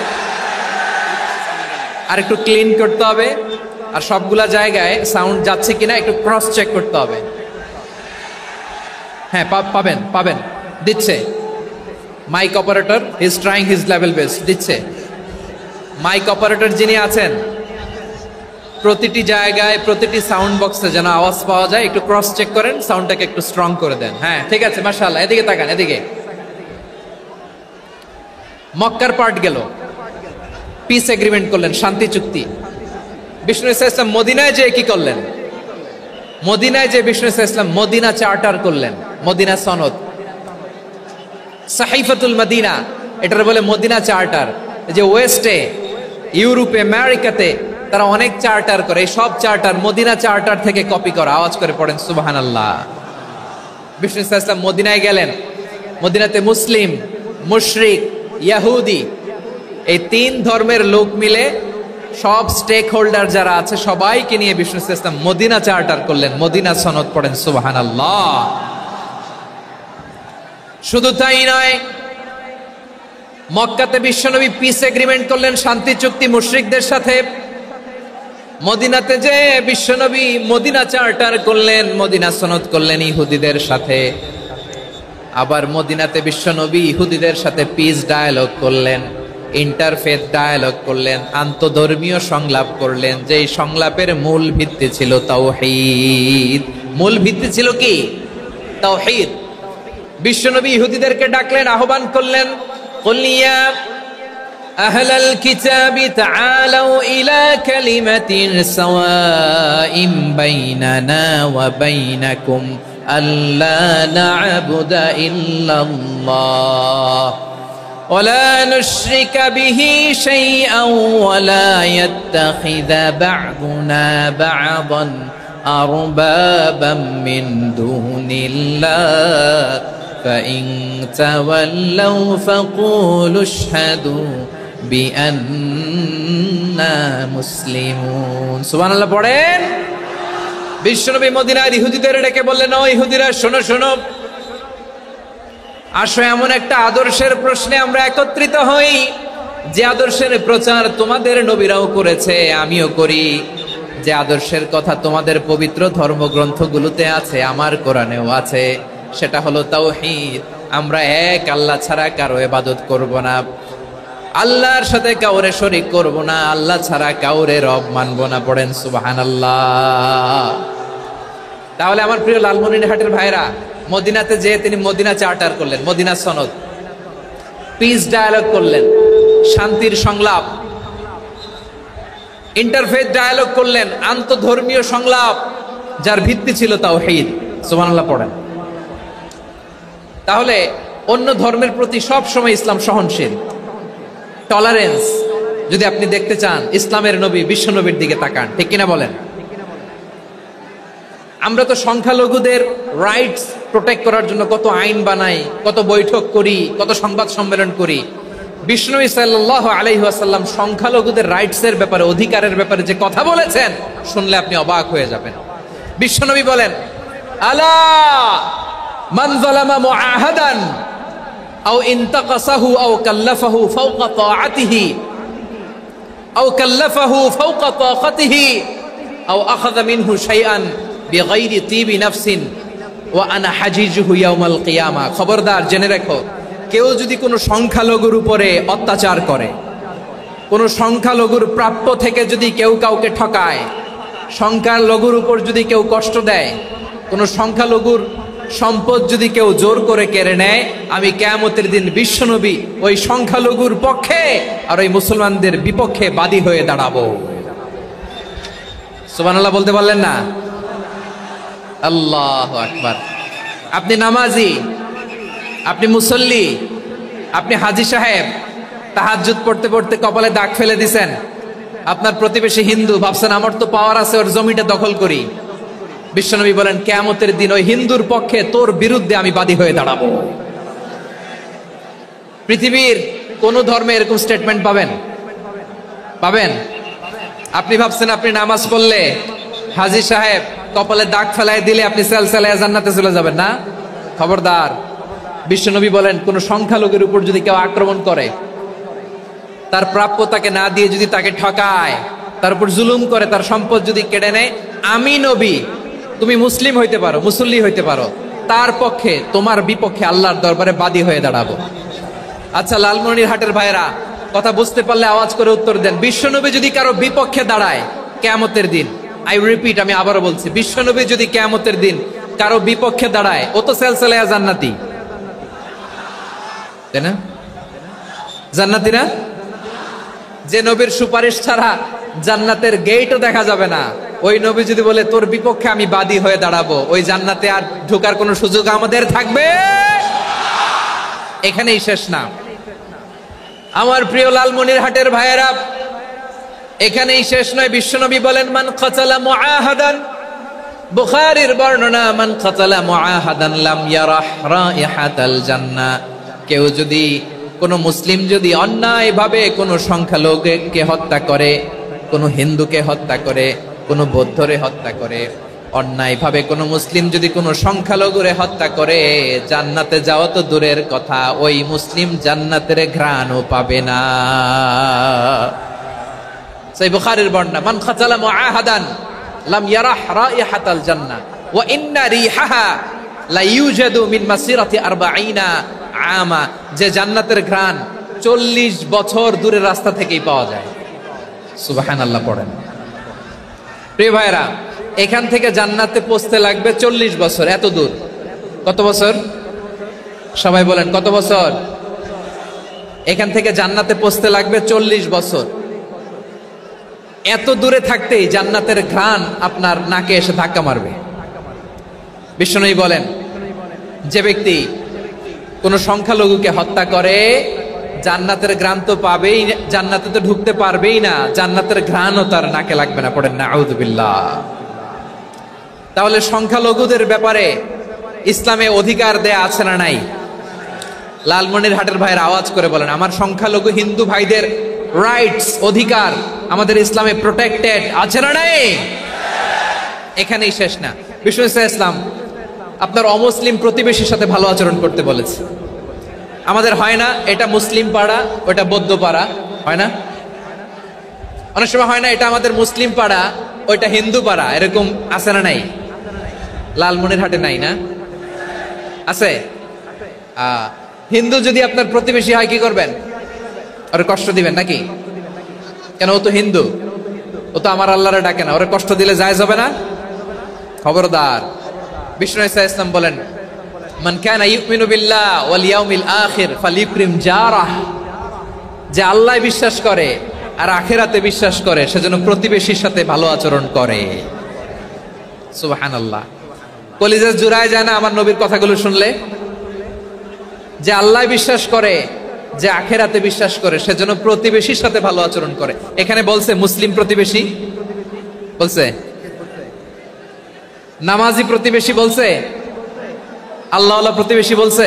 আর একটু ক্লিন করতে হবে, আর সবগুলা জায়গায় সাউন্ড যাচ্ছে কিনা একটু ক্রস চেক করতে হবে। হ্যাঁ, পাবেন পাবেন, দিচ্ছে mic operator, is trying his level best, দিচ্ছে। মাইক অপারেটর যিনি আছেন, প্রতিটি জায়গায় প্রতিটি সাউন্ড বক্সে যেন আওয়াজ পাওয়া যায়, একটু ক্রস চেক করেন, সাউন্ডটাকে একটু স্ট্রং করে দেন। হ্যাঁ, ঠিক আছে, মাশাআল্লাহ। এদিকে তাকান, এদিকে। মক্কার পার্ট গেল, পিস এগ্রিমেন্ট করলেন, শান্তি চুক্তি। বিষ্ণু ইসলাম মদিনায় যে কি করলেন? মদিনায় যে বিষ্ণু ইসলাম মদিনা চার্টার করলেন, মদিনা সনদ, সাহিফাতুল মদিনা, এটার বলে মদিনা চার্টার। যে ওয়েস্টে, ইউরোপে, আমেরিকাতে তারা অনেক চার্টার করে, এই সব চার্টার মদিনা চার্টার থেকে কপি করা। আওয়াজ করে পড়েন সুবহানাল্লাহ। বিষ্ণু ইসলাম মদিনায় গেলেন, মদিনাতে মুসলিম, মুশরিক, ইহুদি, এই তিন ধর্মের লোক মিলে সব স্টেক হোল্ডার যারা আছে সবাইকে নিয়ে বিষ্ণু ইসলাম মদিনা চার্টার করলেন, মদিনা সনদ। পড়েন সুবহানাল্লাহ। শুধু তাই নয়, মক্কাতে বিশ্বনবী পিস এগ্রিমেন্ট করলেন, শান্তি চুক্তি মুশরিকদের সাথে। মদিনাতে যে বিশ্বনবী মদিনা চার্টার করলেন, মদিনা সনদ করলেন ইহুদিদের সাথে। আবার মদিনাতে বিশ্বনবী ইহুদিদের সাথে পিস ডায়ালগ করলেন, ইন্টারফেথ ডায়ালগ করলেন, আন্তধর্মীয় সংলাপ করলেন। যেই সংলাপের মূল ভিত্তি ছিল তাওহীদ। মূল ভিত্তি ছিল কি? তাওহীদ। বিশ্বনবী ইহুদিদেরকে ডাকলেন, আহ্বান করলেন, কুল ইয়া আহলাল কিতাবি তাআলাউ ইলা কালিমাতিন সাওয়াইম বাইনানা ওয়া বাইনাকুম আল্লা না'বুদা ইল্লাল্লাহ ওয়া লা নুশরিকা বিহি শাইআন ওয়া লা ইয়াত্তাখিযা বা'দুনা বা'দান আরবাবাম মিন দুনিল্লাহ فإن تولوا فقولوا اشهدوا بأننا مسلمون। সুবহানাল্লাহ পড়েন। বিশ্বনবী মদিনার ইহুদিদের ডেকে বললেন, ও ইহুদিরা, শোনো শোনো, আসো এমন একটা আদর্শের প্রশ্নে আমরা একত্রিত হই, যে আদর্শের প্রচার তোমাদের নবীরাও করেছে, আমিও করি। যে আদর্শের কথা তোমাদের পবিত্র ধর্মগ্রন্থগুলোতে আছে, আমার কোরআনেও আছে, সেটা হলো তাওহীদ। আমরা এক আল্লাহ ছাড়া কারো ইবাদত করব না, আল্লাহর সাথে কাউরে শরীক করব না, আল্লাহ ছাড়া কাউরে রব মানব না। পড়েন সুবহানাল্লাহ। তাহলে আমার প্রিয় লালমনিরহাটের ভাইরা, মদিনাতে যে তিনি মদিনা চার্টার করলেন, মদিনা সনদ, পিস ডায়ালগ করলেন, শান্তির সংলাপ, ইন্টারফেথ ডায়ালগ করলেন, আন্তধর্মীয় সংলাপ, যার ভিত্তি ছিল তাওহীদ। সুবহানাল্লাহ পড়েন। তাহলে অন্য ধর্মের প্রতি সব সময় ইসলাম সহনশীল, টলারেন্স। যদি আপনি দেখতে চান ইসলামের নবী বিশ্ব নবীর দিকে তাকান, ঠিক কিনা বলেন? আমরা তো সংখ্যালঘুদের রাইটস প্রোটেক্ট করার জন্য কত আইন বানাই, কত বৈঠক করি, কত সংবাদ সম্মেলন করি। বিষ্ণু সাল্লাল্লাহু আলাইহি ওয়াসাল্লাম সংখ্যালঘুদের রাইটসের ব্যাপারে, অধিকারের ব্যাপারে যে কথা বলেছেন, শুনলে আপনি অবাক হয়ে যাবেন। বিশ্বনবী বলেন, আলা মান যালামা মুআহাদান আও ইনতাকাসাহু আও কাল্লাফাহু ফাওকা তাআতিহি আও কাল্লাফাহু ফাওকা তাকাতিহি আও আখাযা মিনহু শাইআন বিগাইরি তিবি নাফসিন ওয়া আনা হাজিজুহু ইয়াউমাল কিয়ামা। খবরদার, জেনে রাখো, কেউ যদি কোনো সংখ্যালঘুর উপরে অত্যাচার করে, কোন সংখ্যালঘুর প্রাপ্য থেকে যদি কেউ কাউকে ঠকায়, সংখ্যালঘুর উপর যদি কেউ কষ্ট দেয়, কোন সংখ্যালঘুর সম্পদ যদি কেউ জোর করে কেড়ে নেয়, আমি কিয়ামতের দিন বিশ্বনবী ওই সংখ্যালঘুর পক্ষে আর ওই মুসলমানদের বিপক্ষে বাদী হয়ে দাঁড়াবো। সুবহানাল্লাহ বলতে পারলেন না? আল্লাহু আকবার। আপনি নামাজি, আপনি মুসল্লি, আপনি হাজী সাহেব, তাহাজ্জুদ পড়তে পড়তে কপালে দাগ ফেলে দিছেন, আপনার প্রতিবেশী হিন্দু, ভাবছেন আমার তো পাওয়ার আছে, ওর জমিটা দখল করি। বিশ্বনবী বলেন কিয়ামতের দিন ওই হিন্দুর পক্ষে তোর বিরুদ্ধে আমি বাদী হয়ে দাঁড়াবো। পৃথিবীর কোন ধর্মে এরকম স্টেটমেন্ট পাবেন? পাবেন? আপনি ভাবছেন আপনি নামাজ পড়লে হাজী সাহেব কপালে দাগ ফেলায় দিলে আপনি সেলসেলায় জান্নাতে চলে যাবেন না? খবরদার। বিশ্বনবী বলেন কোন সংখ্যালঘুর উপর যদি কেউ আক্রমণ করে, তার প্রাপ্য তাকে না দিয়ে যদি তাকে ঠকায়, তার উপর জুলুম করে, তার সম্পদ যদি কেড়ে নেয়, আমি নবী, তুমি মুসলিম হইতে পারো, মুসল্লি হইতে পারো, তার পক্ষে তোমার বিপক্ষে আল্লাহর দরবারে বাদী হয়ে দাঁড়াবো। আচ্ছা লালমনিরহাটের ভাইরা, কথা বুঝতে পারলে আওয়াজ করে উত্তর দেন। বিশ্বনবী যদি কারো বিপক্ষে দাঁড়ায় কিয়ামতের দিন, আই রিপিট, আমি আবারও বলছি, বিশ্বনবী যদি কিয়ামতের দিন কারো বিপক্ষে দাঁড়ায়, ও তো সেলসেলায়া জান্নাতি, তাই না? জান্নাতি না? যে নবীর সুপারিশ ছাড়া জান্নাতের গেটও দেখা যাবে না, ওই নবী যদি বলে তোর বিপক্ষে আমি বাদী হয়ে দাঁড়াবো, ওই জান্নাতে আর ঢোকার কোনো সুযোগ আমাদের থাকবে? এখানেই শেষ না আমার প্রিয় লালমনিরহাটের ভাইয়েরা, এখানেই শেষ নয়। বিশ্বনবী বলেন মান কাতালা মুআহাদান, বুখারীর বর্ণনা, মান কাতালা মুআহাদান লাম ইয়ারাহ রাইহাতাল জান্নাহ। কেউ যদি, কোন মুসলিম যদি অন্যায়ভাবে কোন সংখ্যালঘুকে হত্যা করে, কোন হিন্দুকে হত্যা করে, কোন বৌদ্ধরে হত্যা করে, অন্যায়ভাবে কোন মুসলিম যদি কোন সংখ্যালঘুরে হত্যা করে, জান্নাতে যাওয়া তো দূরের কথা, ওই মুসলিম জান্নাতের ঘ্রাণও পাবে না। সেই বুখারীর বর্ণনা, মান কাতালা মুআহাদান লাম ইয়ারাহ রাইহাতাল জান্নাহ ওয়া ইন্না রিহাহা লা ইউজাদু মিন মাসিরাতি 40 আমা। যে জান্নাতের ঘ্রাণ 40 বছর দূরের রাস্তা থেকেই পাওয়া যায়। সুবহানাল্লাহ পড়েন। প্রিয় ভাইরা, এখান থেকে জান্নাতে পৌঁছতে লাগবে 40 বছর। এত দূর, কত বছর? সবাই বলেন কত বছর? এখান থেকে জান্নাতে পৌঁছতে লাগবে 40 বছর। এত দূরে থাকতেই জান্নাতের ঘ্রাণ আপনার নাকে এসে ধাক্কা মারবে। বিশ্বনবী বলেন যে ব্যক্তি কোন সংখ্যালঘুকে হত্যা করে, জান্নাতের ঘ্রাণ তো পাবেই, জান্নাতে তো ঢুকতে পারবেই না, জান্নাতের ঘ্রাণও তার নাকে লাগবে না। পড়েন না আউযুবিল্লাহ। তাহলে সংখ্যালঘুদের ব্যাপারে ইসলামে অধিকার দেয়া আছে না নাই? লালমনিরহাটের ভাইয়ের আওয়াজ করে বলেন, আমার সংখ্যালঘু হিন্দু ভাইদের রাইটস, অধিকার আমাদের ইসলামে প্রোটেক্টেড আছে না নাই? এখানেই শেষ না। বিশ্বনবী সাল্লাল্লাহু আলাইহি ওয়াসাল্লাম আপনার অমুসলিম প্রতিবেশীর সাথে ভালো আচরণ করতে বলেছে। আমাদের হয় না এটা মুসলিম পাড়া, ওটা বৌদ্ধ পাড়া, হয় না? অনেক সময় হয় না এটা আমাদের মুসলিম পাড়া, ওইটা হিন্দু পাড়া, এরকম আছে না নাই? লালমনিরহাটে নাই না? আছে? হিন্দু যদি আপনার প্রতিবেশী হয় কি করবেন? ওরে কষ্ট দিবেন নাকি? কেন? ও তো হিন্দু, ও তো আমার আল্লাহরে ডাকে না, ওরে কষ্ট দিলে জায়েজ হবে না? খবরদার। বিষ্ণু ইসা ইসলাম বলেন মান কানা ইউমিনু বিল্লাহ ওয়াল ইয়াউমিল আখির ফালিউকরিম জারাহ। যে আল্লাহ বিশ্বাস করে আর আখিরাতে বিশ্বাস করে, সেজন্য প্রতিবেশীর সাথে ভালো আচরণ করে। সুবহানাল্লাহ। কলিজা জুড়ায় যায় না আমার নবীর কথাগুলো শুনলে? যে আল্লাহ বিশ্বাস করে, যে আখিরাতে বিশ্বাস করে, সেজন্য প্রতিবেশীর সাথে ভালো আচরণ করে। এখানে বলছে মুসলিম প্রতিবেশী, বলছে নামাজি প্রতিবেশী, বলছে আল্লাহওয়ালা প্রতিবেশী, বলছে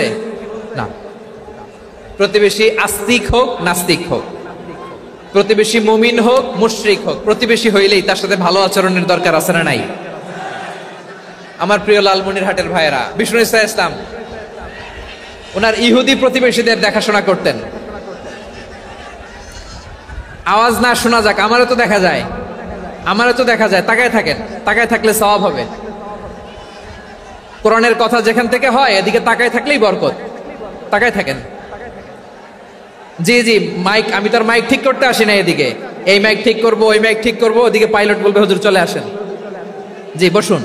না। প্রতিবেশী আস্তিক হোক নাস্তিক হোক, প্রতিবেশী মুমিন হোক মুশরিক হোক, প্রতিবেশী হইলেই তার সাথে ভালো আচরণের দরকার আছে না নাই? আমার প্রিয় লালমনিরহাটের ভাইয়েরা, বিষ্ণু ইসা ইসলাম ওনার ইহুদি প্রতিবেশীদের দেখাশোনা করতেন। আওয়াজ না শোনা যাক, আমারও তো দেখা যায়, আমারও তো দেখা যায়। তাকায় থাকেন, তাকায় থাকলে সওয়াব হবে। কোরআনের কথা যেখান থেকে হয় এদিকে তাকায় থাকলেই বরকত। তাকায় থাকেন। জি জি, মাইক, আমি তার মাইক ঠিক করতে আসি না এদিকে, এই মাইক ঠিক করব, ওই মাইক ঠিক করব, ওদিকে পাইলট বলবে হুজুর চলে আসেন। জি বসুন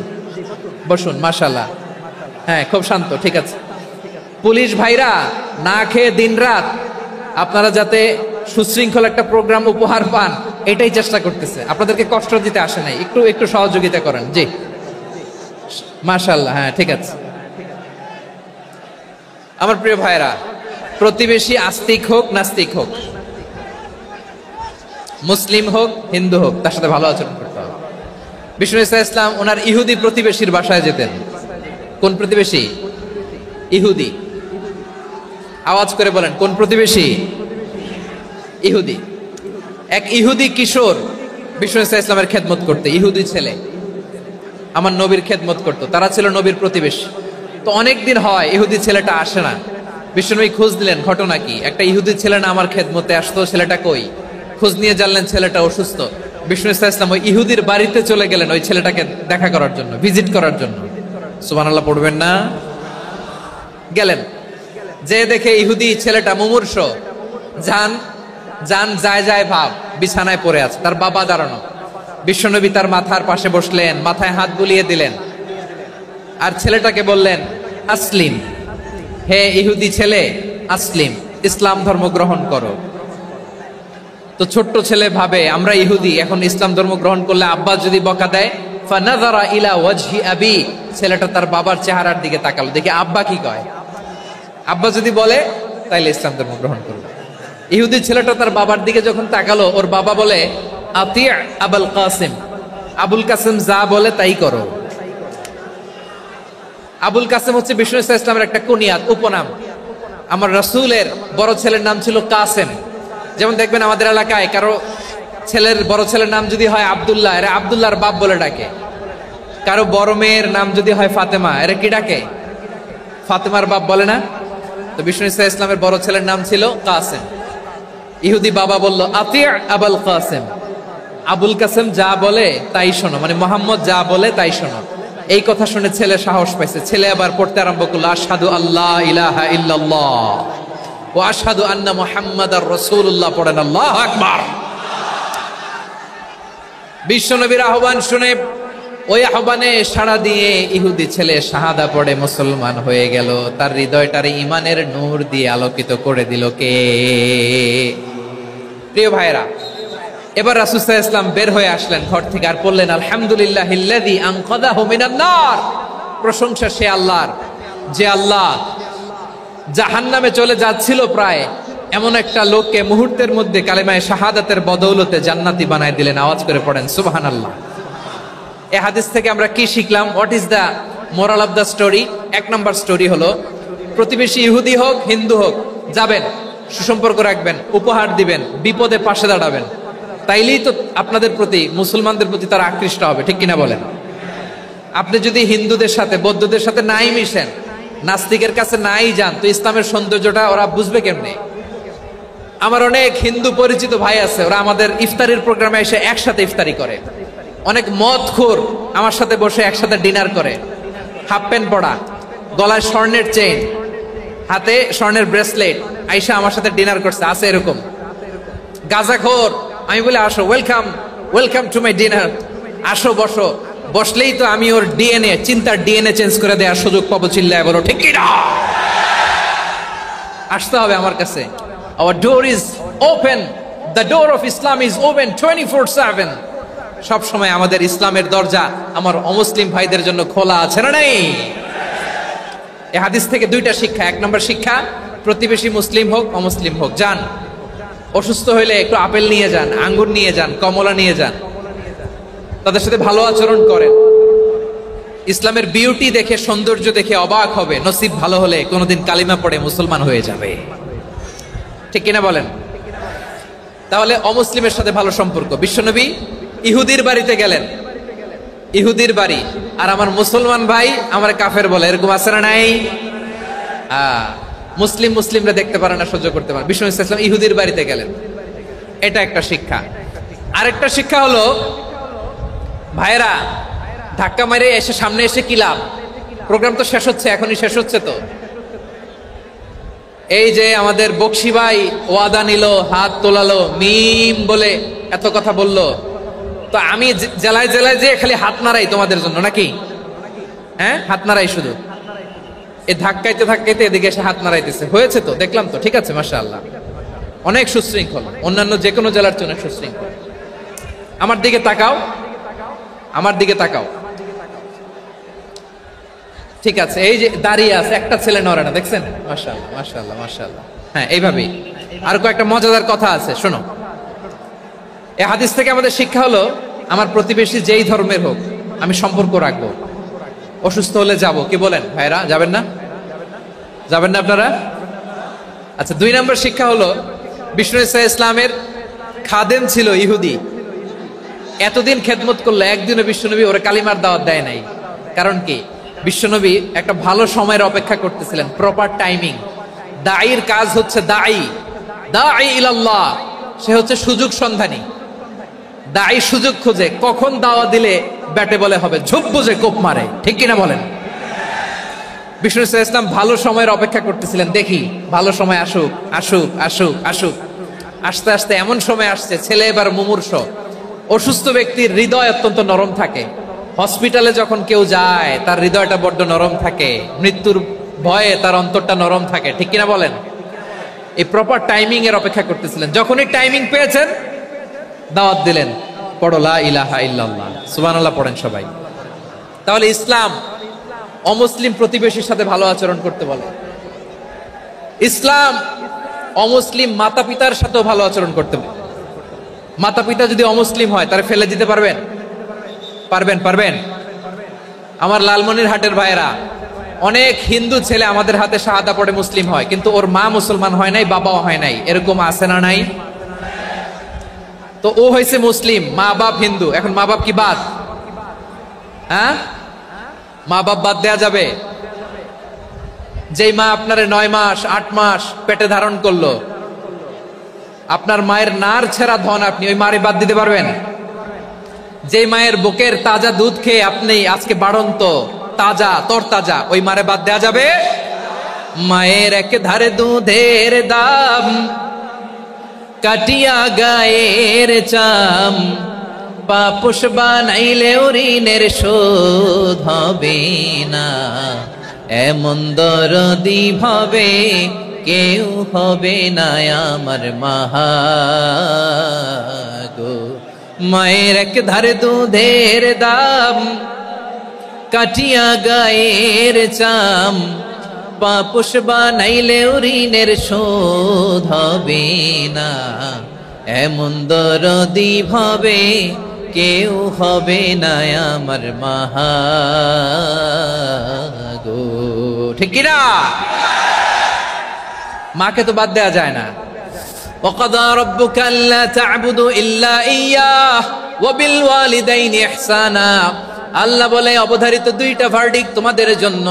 বসুন, মাশাআল্লাহ, হ্যাঁ খুব শান্ত, ঠিক আছে। পুলিশ ভাইরা না খেয়ে দিনরাত আপনারা যাতে সুশৃঙ্খল একটা প্রোগ্রাম উপহার পান এটাই চেষ্টা করতেছে, আপনাদেরকে কষ্ট দিতে আসে নাই, একটু একটু সহযোগিতা করেন। জি মাশাআল্লাহ, হ্যাঁ ঠিক আছে। আমার প্রিয় ভাইরা, প্রতিবেশী আস্তিক হোক নাস্তিক হোক, মুসলিম হোক হিন্দু হোক, তার সাথে ভালো আচরণ করতে হবে। বিষ্ণু ইসলাম ওনার ইহুদি প্রতিবেশীর বাসায় যেতেন। কোন প্রতিবেশী? ইহুদি। আওয়াজ করে বলেন, কোন প্রতিবেশী? ইহুদি। এক ইহুদি কিশোর বিষ্ণু ইসলামের খেদমত করতে, ইহুদি ছেলে আমার নবীর খেদমত করতো, তারা ছিল নবীর প্রতিবেশী। তো অনেক দিন হয় ইহুদি ছেলেটা আসে না, বিষ্ণুনবী খোঁজ দিলেন ঘটনা কি, একটা ইহুদি ছেলে না আমার খেদমতে আসতো, ছেলেটা কই? খোঁজ নিয়ে জানলেন ছেলেটা অসুস্থ। বিষ্ণু ইসলাম ওই ইহুদির বাড়িতে চলে গেলেন ওই ছেলেটাকে দেখা করার জন্য, ভিজিট করার জন্য। সুবহানাল্লাহ পড়বেন না? গেলেন, যে দেখে ইহুদি ছেলেটা মুমূর্ষ, জান জান যায় যায় ভাব, বিছানায় পড়ে আছে, তার বাবা দাঁড়ানো। বিশ্বনবী তার মাথার পাশে বসলেন, মাথায় হাত বুলিয়ে দিলেন, আর ছেলেটাকে বললেন আসলিম, হে ইহুদি ছেলে আসলিম, ইসলাম ধর্ম গ্রহণ করো। তো ছোট্ট ছেলে ভাবে আমরা ইহুদি, এখন ইসলাম ধর্ম গ্রহণ করলে আব্বা যদি বকা দেয়, ফানাযারা ইলা ওয়াজহি আবি, ছেলেটা তার বাবার চেহারার দিকে তাকালো, দেখি আব্বা কি কয়। আব্বা যদি বলে তাইলে ইসলাম ধর্ম গ্রহণ করবে। ইহুদি ছেলেটা তার বাবার দিকে যখন তাকালো, ওর বাবা বলে আতি আবুল কাসিম, আবুল কাসিম যা বলে তাই করো। আবুল কাসিম হচ্ছে বিষ্ণু ইসলামের একটা কুনিয়াত, উপনাম। আমার রাসূলের বড় ছেলের নাম ছিল কাসেম। যেমন দেখবেন আমাদের এলাকায় কারো ছেলের বড় ছেলের নাম যদি হয় আব্দুল্লাহ, এরা আব্দুল্লাহর বাপ বলে ডাকে। কারো বড় মেয়ের নাম যদি হয় ফাতেমা, এরা কি ডাকে? ফাতেমার বাপ বলে না? তো বিষ্ণু ইসলামের বড় ছেলের নাম ছিল কাসেম। ইহুদি বাবা বলল আতি আবুল কাসেম, আবুল কাসেম যা বলে তাই শোনো, মানে মোহাম্মদ যা বলে তাই শোনো। এই কথা শুনে ছেলে সাহস পাইছে, ছেলে আবার পড়তে আরম্ভ করলো আশহাদু আল্লাহ ইলাহা ইল্লাল্লাহ ওয়া আশহাদু আন্না মুহাম্মাদার রাসূলুল্লাহ, পড়েন আল্লাহু আকবার। বিশ্বনবীর আহ্বান শুনে ওই আহ্বানে সাড়া দিয়ে ইহুদি ছেলে শাহাদা পড়ে মুসলমান হয়ে গেল। তার হৃদয়টারে ঈমানের নূর দিয়ে আলোকিত করে দিল কে? প্রিয় ভাইরা, এবার রাসূল সাল্লাল্লাহু আলাইহি ওয়াসাল্লাম বের হয়ে আসলেন ঘর থেকে, আর বললেন আলহামদুলিল্লাহিল্লাযী আনকাযাহু মিনান নার, প্রশংসা সে আল্লাহর যে আল্লাহ জাহান্নামে চলে যাচ্ছিল প্রায় এমন একটা লোককে মুহূর্তের মধ্যে কালেমায়ে শাহাদাতের বদৌলতে জান্নাতি বানায় দিলেন। আওয়াজ করে পড়েন সুবহানাল্লাহ। এই হাদিস থেকে আমরা কি শিখলাম? What is the moral of the story? এক নম্বর স্টোরি হলো, প্রতিবেশী ইহুদি হোক হিন্দু হোক, যাবেন, সুসম্পর্ক রাখবেন, উপহার দিবেন, বিপদে পাশে দাঁড়াবেন, তাইলেই তো আপনাদের প্রতি, মুসলমানদের প্রতি তারা আকৃষ্ট হবে, ঠিক কিনা বলেন? আপনি যদি হিন্দুদের সাথে বৌদ্ধদের সাথে নাই মিশেন, নাস্তিকের কাছে নাই যান, তো ইসলামের সৌন্দর্যটা ওরা বুঝবে কেমনে? আমার অনেক হিন্দু পরিচিত ভাই আছে, ওরা আমাদের ইফতারির প্রোগ্রামে এসে একসাথে ইফতারি করে। অনেক মদখোর আমার সাথে বসে একসাথে ডিনার করে, হাফ প্যান্ট পরা, গলায় স্বর্ণের চেইন, হাতে স্বর্ণের ব্রেসলেট, আইসা আমার সাথে ডিনার করছে, আছে এরকম। গাঁজাখোর, আমি বলে আসো, welcome welcome to my dinner, আসো বসো, বসলেই তো আমি ওর ডিএনএ, চিন্তার ডিএনএ চেঞ্জ করে দেওয়ার সুযোগ পাবো, চিল্লায় বলো ঠিক কি না? আসতে হবে আমার কাছে। Our door is open, the door of Islam is open 24/7। সব সময় আমাদের ইসলামের দরজা আমার অমুসলিম ভাইদের জন্য খোলা আছে না নাই? এই হাদিস থেকে দুইটা শিক্ষা। এক নম্বর শিক্ষা, প্রতিবেশী মুসলিম হোক অমুসলিম হোক, যান, অসুস্থ হইলে একটু আপেল নিয়ে যান, আঙ্গুর নিয়ে যান, কমলা নিয়ে যান, তাদের সাথে ভালো আচরণ করেন। ইসলামের বিউটি দেখে, সৌন্দর্য দেখে অবাক হবে, নসিব ভালো হলে কোনোদিন কালিমা পড়ে মুসলমান হয়ে যাবে, ঠিক কিনা বলেন? তাহলে অমুসলিমের সাথে ভালো সম্পর্ক। বিশ্বনবী ইহুদির বাড়িতে গেলেন, ইহুদির বাড়ি, আর আমার মুসলমান ভাই আমার কাফের বলে, এরকম আছে না নাই? মুসলিমরা দেখতে পারে না, সহ্য করতে পারে। বিষ্ণু ইসলাম ইহুদির বাড়িতে গেলেন, এটা একটা শিক্ষা। আরেকটা শিক্ষা হলো, ভাইরা ধাক্কা মারে এসে সামনে এসে কি লাভ? প্রোগ্রাম তো শেষ হচ্ছে, এখনই শেষ হচ্ছে, তো এই যে আমাদের বকশি ভাই ওয়াদা নিল, হাত তোলালো, মিম বলে এত কথা বললো, তো আমি জেলায় জেলায় যে খালি হাত নাড়াই তোমাদের জন্য নাকি? হ্যাঁ, হাত নাড়াই শুধু, এই ধাক্কাইতে ধাক্কাইতে এদিকে এসে হাত নাড়াইতেছে। হয়েছে তো, দেখলাম তো, ঠিক আছে, মাশাআল্লাহ, অনেক সুশৃঙ্খল, অন্যান্য যে কোনো জেলার চেয়ে অনেক সুশৃঙ্খল। আমার দিকে তাকাও, আমার দিকে তাকাও, ঠিক আছে। এই যে দাঁড়িয়ে আছে, একটা ছেলে নড়ে না, দেখছেন? মাশাআল্লাহ, মাশাআল্লাহ, মাশাআল্লাহ। হ্যাঁ, এইভাবেই। আর কয়েকটা মজাদার কথা আছে, শোনো। এই হাদিস থেকে আমাদের শিক্ষা হলো, আমার প্রতিবেশী যেই ধর্মের হোক আমি সম্পর্ক রাখবো। অসুস্থ হলে যাব, কি বলেন ভাইরা? যাবেন না? যাবেন না আপনারা? আচ্ছা, 2 নম্বর শিক্ষা হলো, বিষ্ণু ঈসা ইসলামের খাদেম ছিল ইহুদি, এতদিন খেদমত করলো, একদিনও বিশ্বনবী ওরা কালিমার দাওয়াত দেয় নাই। কারণ কি? বিশ্বনবী একটা ভালো সময়ের অপেক্ষা করতেছিলেন, প্রপার টাইমিং। দাঈর কাজ হচ্ছে দাঈ ইলাল্লাহ, সে হচ্ছে সুযোগ সন্ধানী। দাঈ সুযোগ খোঁজে, কখন দাওয়া দিলে ব্যাটে বলে হবে, ঝোপ বুঝে কোপ মারে, ঠিক কিনা বলেন? বিষ্ণু ঈসা ইসলাম ভালো সময়ের অপেক্ষা করতেছিলেন, দেখি ভালো সময় আসুক আসুক আসুক আসুক। আস্তে আস্তে এমন সময় আসছে, ছেলে এবার মুমূর্ষ। অসুস্থ ব্যক্তির হৃদয় অত্যন্ত নরম থাকে। হসপিটালে যখন কেউ যায় তার হৃদয়টা বড্ড নরম থাকে, মৃত্যুর ভয়ে তার অন্তরটা নরম থাকে, ঠিক কিনা বলেন? এই প্রপার টাইমিং এর অপেক্ষা করতেছিলেন। যখনই টাইমিং পেয়েছেন, দাওয়াত দিলেন, পড়ো লা ইলাহা ইল্লাল্লাহ, সুবহানাল্লাহ পড়েন সবাই। তাহলে ইসলাম অমুসলিম প্রতিবেশীর সাথে ভালো আচরণ করতে বলে। ইসলাম অমুসলিম মাতা পিতার সাথেও ভালো আচরণ করতে বলে। মাতা পিতা যদি অমুসলিম হয়, তারা ফেলে দিতে পারবেন? পারবেন? পারবেন? আমার লালমনিরহাটের ভাইয়েরা, অনেক হিন্দু ছেলে আমাদের হাতে শাহাদা পড়ে মুসলিম হয়, কিন্তু ওর মা মুসলমান হয় নাই, বাবাও হয় নাই, এরকম আছে না নাই? তো ও হয়েছে মুসলিম, মা বাপ হিন্দু, এখন মা বাপ কি বাদ? হ্যাঁ, মা বাপ বাদ দেয়া যাবে? যেই মা আপনারে 9 মাস 8 মাস পেটে ধারণ করলো, আপনার মায়ের নার ছেঁড়া ধন, আপনি ওই মারে বাদ দিতে পারবেন? যেই মায়ের বুকের তাজা দুধ খেয়ে আপনি আজকে বাড়ন্ত তাজা তরতাজা, ওই মারে বাদ দেয়া যাবে? মায়ের এক ধারে দুধের দাম, কাটিয়া গায়ের চাম, পাপোশ বানাইলেও ঋণের শোধ হবে না, এমন দরদি ভাবে কেউ হবে না আমার মাগো। মায়ের এক ধারে দুধের দাম, কাটিয়া গায়ের চাম, পাপোশ বানাইলেও ঋণের শোধ হবে না, এমন দরদি ভাবে কেউ হবে না আমার মাগো, ঠিক কিনা? মাকে তো বাদ দেয়া যায় না। وَقَضَى رَبُّكَ أَلَّا تَعْبُدُوا إِلَّا إِيَّاهُ وَبِالْوَالِدَيْنِ إِحْسَانًا। আল্লাহ বলে, অবধারিত 2টা ভার্ডিক্ট তোমাদের জন্য,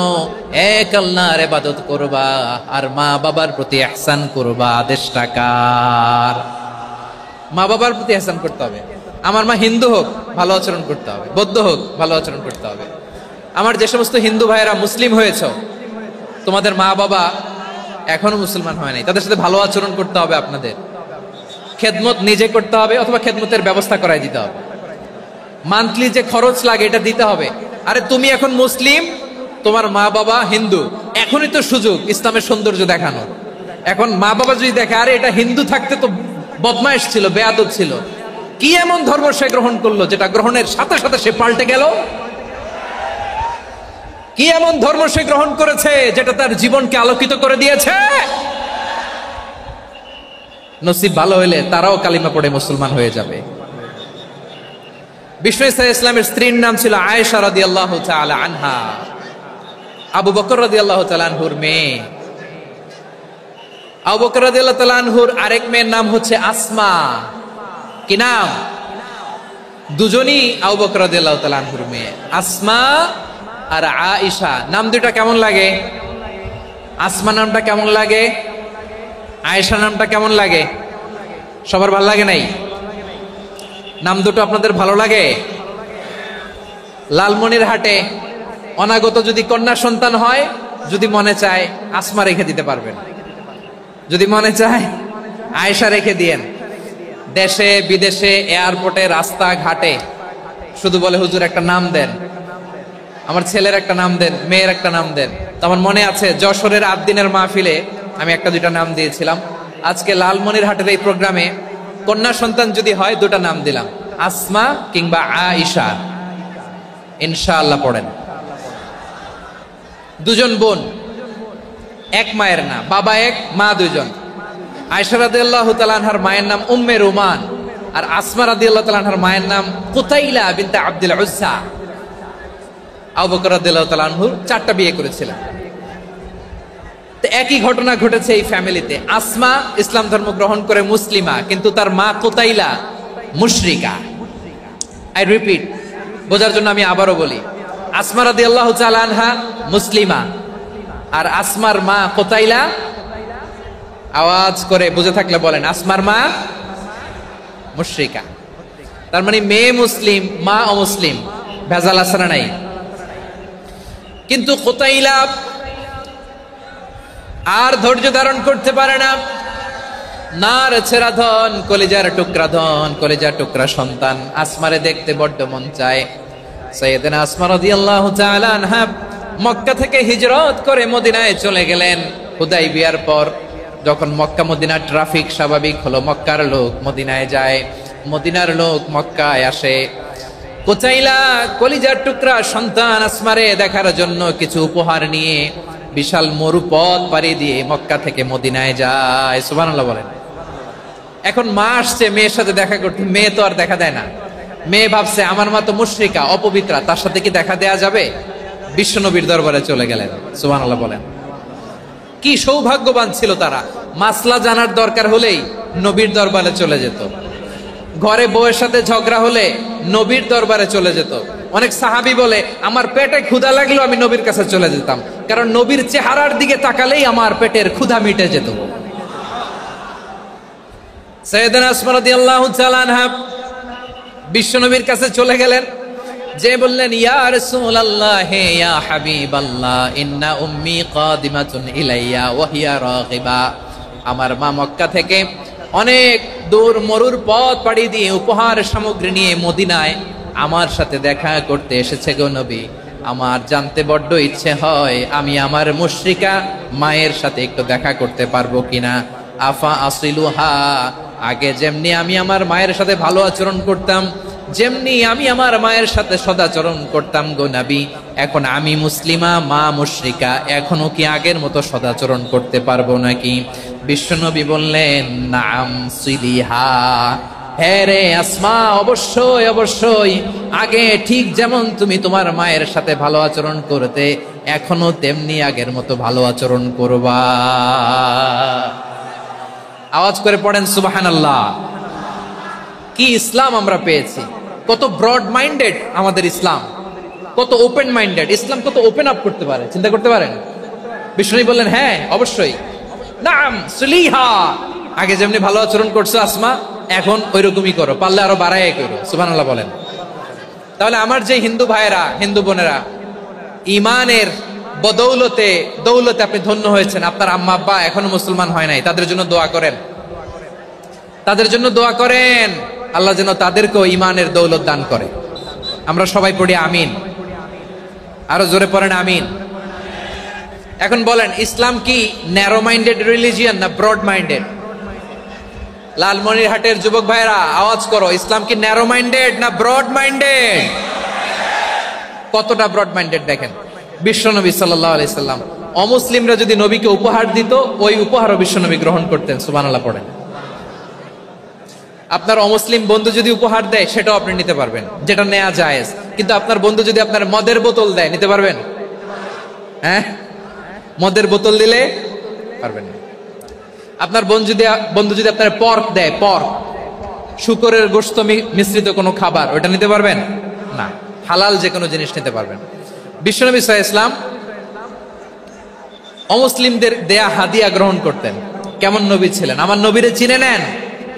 এক আল্লাহর ইবাদত করবা আর মা বাবার প্রতি ইহসান করবা। আদেশটা কার? মা বাবার প্রতি ইহসান করতে হবে। আমার মা হিন্দু হোক, ভালো আচরণ করতে হবে, বৌদ্ধ হোক, ভালো আচরণ করতে হবে। আমার যে সমস্ত হিন্দু ভাইয়েরা মুসলিম হয়েছে, তোমাদের মা বাবা এখনো মুসলমান হয় নাই, তাদের সাথে ভালো আচরণ করতে হবে। আপনাদের খেদমত নিজে করতে হবে, অথবা খেদমতের ব্যবস্থা করাই দিতে হবে। মান্থলি যে খরচ লাগে এটা দিতে হবে। আরে তুমি এখন মুসলিম, তোমার মা বাবা হিন্দু, এখনই তো সুযোগ ইসলামের সৌন্দর্য দেখানোর। এখন মা বাবা যদি দেখে, আরে এটা হিন্দু থাকতে তো বদমাইশ ছিল, বেয়াদব ছিল, কি এমন ধর্ম সে গ্রহণ করলো যেটা গ্রহণের সাথে সাথে সে পাল্টে গেল? কি এমন ধর্ম সে গ্রহণ করেছে যেটা তার জীবনকে আলোকিত করে দিয়েছে? নসিব ভালো হইলে তারাও কালিমা পড়ে মুসলমান হয়ে যাবে। বিষ্ণু ঈসা ইসলামের স্ত্রীর নাম ছিল আয়েশা রাদিয়াল্লাহু তাআলা আনহা, আবু বকর রাদিয়াল্লাহু তাআলা আনহুর মেয়ে। আবু বকর রাদিয়াল্লাহু তাআলা আনহুর আরেক মেয়ের নাম হচ্ছে আসমা। কি নাম? দুজনই আবু বকর রাদিয়াল্লাহু তাআলা আনহুর মেয়ে, আসমা আর আয়েশা। নাম দুটা কেমন লাগে? আসমা নামটা কেমন লাগে? আয়েশা নামটা কেমন লাগে? সবার ভালো লাগে নাই? নাম দুটো আপনাদের ভালো লাগে? লালমনিরহাটে অনাগত যদি কন্যা সন্তান হয়, যদি মনে চায় আসমা রেখে দিতে পারবেন। যদি মনে চায় আয়েশা রেখে দিয়েন। দেশে বিদেশে এয়ারপোর্টে রাস্তাঘাটে শুধু বলে হুজুর একটা নাম দেন, আমার ছেলের একটা নাম দেন, মেয়ের একটা নাম দেন। তো আমার মনে আছে যশোরের 8 দিনের মাহফিলে আমি একটা দুইটা নাম দিয়েছিলাম। আজকে লালমনিরহাটের এই প্রোগ্রামে কন্যা সন্তান যদি হয় 2টা নাম দিলাম, আসমা কিংবা আয়েশা। ইনশাআল্লাহ পড়েন। 2জন বোন, এক মায়ের না, বাবা এক মা 2জন। আয়েশা রাদিয়াল্লাহু তাআলা আনহার মায়ের নাম উম্মে রুমান, আর আসমা রাদিয়াল্লাহু তাআলা আনহার মায়ের নাম কুতাইলা বিনতে আব্দুল উজ্জা। আবু বকর রাদিয়াল্লাহু তাআলা আনহু 4টা বিয়ে করেছিলেন। তো একই ঘটনা ঘটেছে এই ফ্যামিলিতে। আসমা ইসলাম ধর্ম গ্রহণ করে মুসলিমা, কিন্তু তার মা কুতাইলা মুশরিকা। আই রিপিট, বোঝার জন্য আমি আবারও বলি, আসমা রাদিয়াল্লাহু তাআলা আনহা মুসলিমা, আর আসমার মা কুতাইলা, আওয়াজ করে বুঝে থাকলে বলেন, আসমার মা মুশরিকা। তার মানে মেয়ে মুসলিম, মা অমুসলিম। ভেজাল আছে না নাই? কিন্তু কুতাইলা আর ধৈর্য ধারণ করতে পারে না। নার ছেড়া ধন, কলিজার টুকরা ধন, কলিজার টুকরা সন্তান। আসমারে দেখতে বড্ড মন চায়। সাইয়েদনা আসমা রাদিয়াল্লাহু তাআলা আনহা মক্কা থেকে হিজরত করে মদিনায় চলে গেলেন। হুদাইবিয়ার পর যখন মক্কা মদিনার ট্রাফিক স্বাভাবিক হলো, মক্কার লোক মদিনায় যায়, মদিনার লোক মক্কায় আসে। কুতাইলা কলিজার টুকরা সন্তান আসমারে দেখার জন্য কিছু উপহার নিয়ে বিশাল মরুপথ পাড়ি দিয়ে মক্কা থেকে মদিনায় যায়। সুবহানাল্লাহ বলেন। এখন মা আসছে মেয়ের সাথে দেখা করতে, মেয়ে তো আর দেখা দেয় না। মেয়ে ভাবছে আমার মা তো মুশরিকা, অপবিত্রা, তার সাথে কি দেখা দেয়া যাবে? বিশ্বনবীর দরবারে চলে গেলেন। সুবহানাল্লাহ বলেন। কি সৌভাগ্যবান ছিল তারা, মাসলা জানার দরকার হলেই নবীর দরবারে চলে যেত। ঘরে বউয়ের সাথে ঝগড়া হলে নবীর দরবারে চলে যেত। অনেক সাহাবী বলে আমার পেটে ক্ষুধা লাগলো আমি নবীর কাছে চলে যেতাম, কারণ নবীর চেহারার দিকে তাকালেই আমার পেটের ক্ষুধা মিটে যেত। সাইয়েদনা আসমা রাদিয়াল্লাহু তাআলা আনহা বিশ্বনবীর কাছে চলে গেলেন, যে বললেন ইয়া রাসূলুল্লাহ ইয়া হাবিবাল্লাহ ইন্না উম্মি কাদিমাতুন ইলাইয়া ওয়া হিয়া রাগিবা। আমার মা মক্কা থেকে অনেক দূর মরুর পথ পাড়ি দিয়ে উপহার সামগ্রী নিয়ে মদিনায় আমার সাথে দেখা করতে এসেছে গো নবী। আমার জানতে বড্ড ইচ্ছে হয় আমি আমার মুশরিকা মায়ের সাথে একটু দেখা করতে পারবো কিনা। আফা আসিলুহা, আগে যেমনি আমি আমার মায়ের সাথে ভালো আচরণ করতাম, যেমনি আমি আমার মায়ের সাথে সদাচরণ করতাম গো নবী, এখন আমি মুসলিমা মা মুশরিকা, এখনো কি আগের মতো সদাচরণ করতে পারবো নাকি? বিশ্বনবী বললেন নাম সিলিহা, হ্যাঁ রে আসমা, অবশ্যই অবশ্যই, আগে ঠিক যেমন তুমি তোমার মায়ের সাথে ভালো আচরণ করতে এখনো তেমনি আগের মতো ভালো আচরণ করবা। আওয়াজ করে পড়েন সুবহানাল্লাহ। কি ইসলাম আমরা পেয়েছি, কত ব্রড মাইন্ডেড আমাদের ইসলাম, কত ওপেন মাইন্ডেড ইসলাম, কত ওপেন আপ করতে পারে, চিন্তা করতে পারেন। বিষ্ণু বললেন হ্যাঁ অবশ্যই, নাম সুলিহা, আগে যেমনি ভালো আচরণ করছো আসমা এখন ওইরকমই করো, পারলে আরো বাড়াই করো। সুবহানাল্লাহ বলেন। তাহলে আমার যে হিন্দু ভাইয়েরা হিন্দু বোনেরা ইমানের বদৌলতে দৌলতে আপনি ধন্য হয়েছেন, আপনার আম্মা আব্বা এখনো মুসলমান হয় নাই, তাদের জন্য দোয়া করেন, তাদের জন্য দোয়া করেন, আল্লাহ যেন তাদেরকেও ইমানের দৌলত দান করে। আমরা সবাই পড়ি আমিন, আরো জোরে পড়েন আমিন। এখন বলেন ইসলাম কি ন্যারো মাইন্ডেড রিলিজিয়ান না ব্রড মাইন্ডেড? লালমনিরহাটের যুবক ভাইরা আওয়াজ করো, ইসলাম কি ন্যারো মাইন্ডেড না ব্রড মাইন্ডেড? কতটা ব্রড মাইন্ডেড দেখেন। বিশ্বনবী সাল্লাল্লাহু আলাইহি সাল্লাম অমুসলিমরা যদি নবীকে উপহার দিত, ওই উপহারও বিশ্বনবী গ্রহণ করতেন। সুবহানাল্লাহ পড়েন। আপনার অমুসলিম বন্ধু যদি উপহার দেয় সেটাও আপনি নিতে পারবেন, যেটা নেওয়া জায়েজ। কিন্তু আপনার বন্ধু যদি আপনার মদের বোতল দেয়, নিতে পারবেন? হ্যাঁ, মদের বোতল দিলে পারবেন না। আপনার বন্ধু যদি আপনার পর্ক দেয়, পর্ক শুকরের গোশত মিশ্রিত কোনো খাবার, ওটা নিতে পারবেন না। হালাল যে কোনো জিনিস নিতে পারবেন। বিশ্বনবী সাল্লাল্লাহু আলাইহি ওয়াসাল্লাম অমুসলিমদের দেয়া হাদিয়া গ্রহণ করতেন। কেমন নবী ছিলেন, আমার নবীরে চিনে নেন,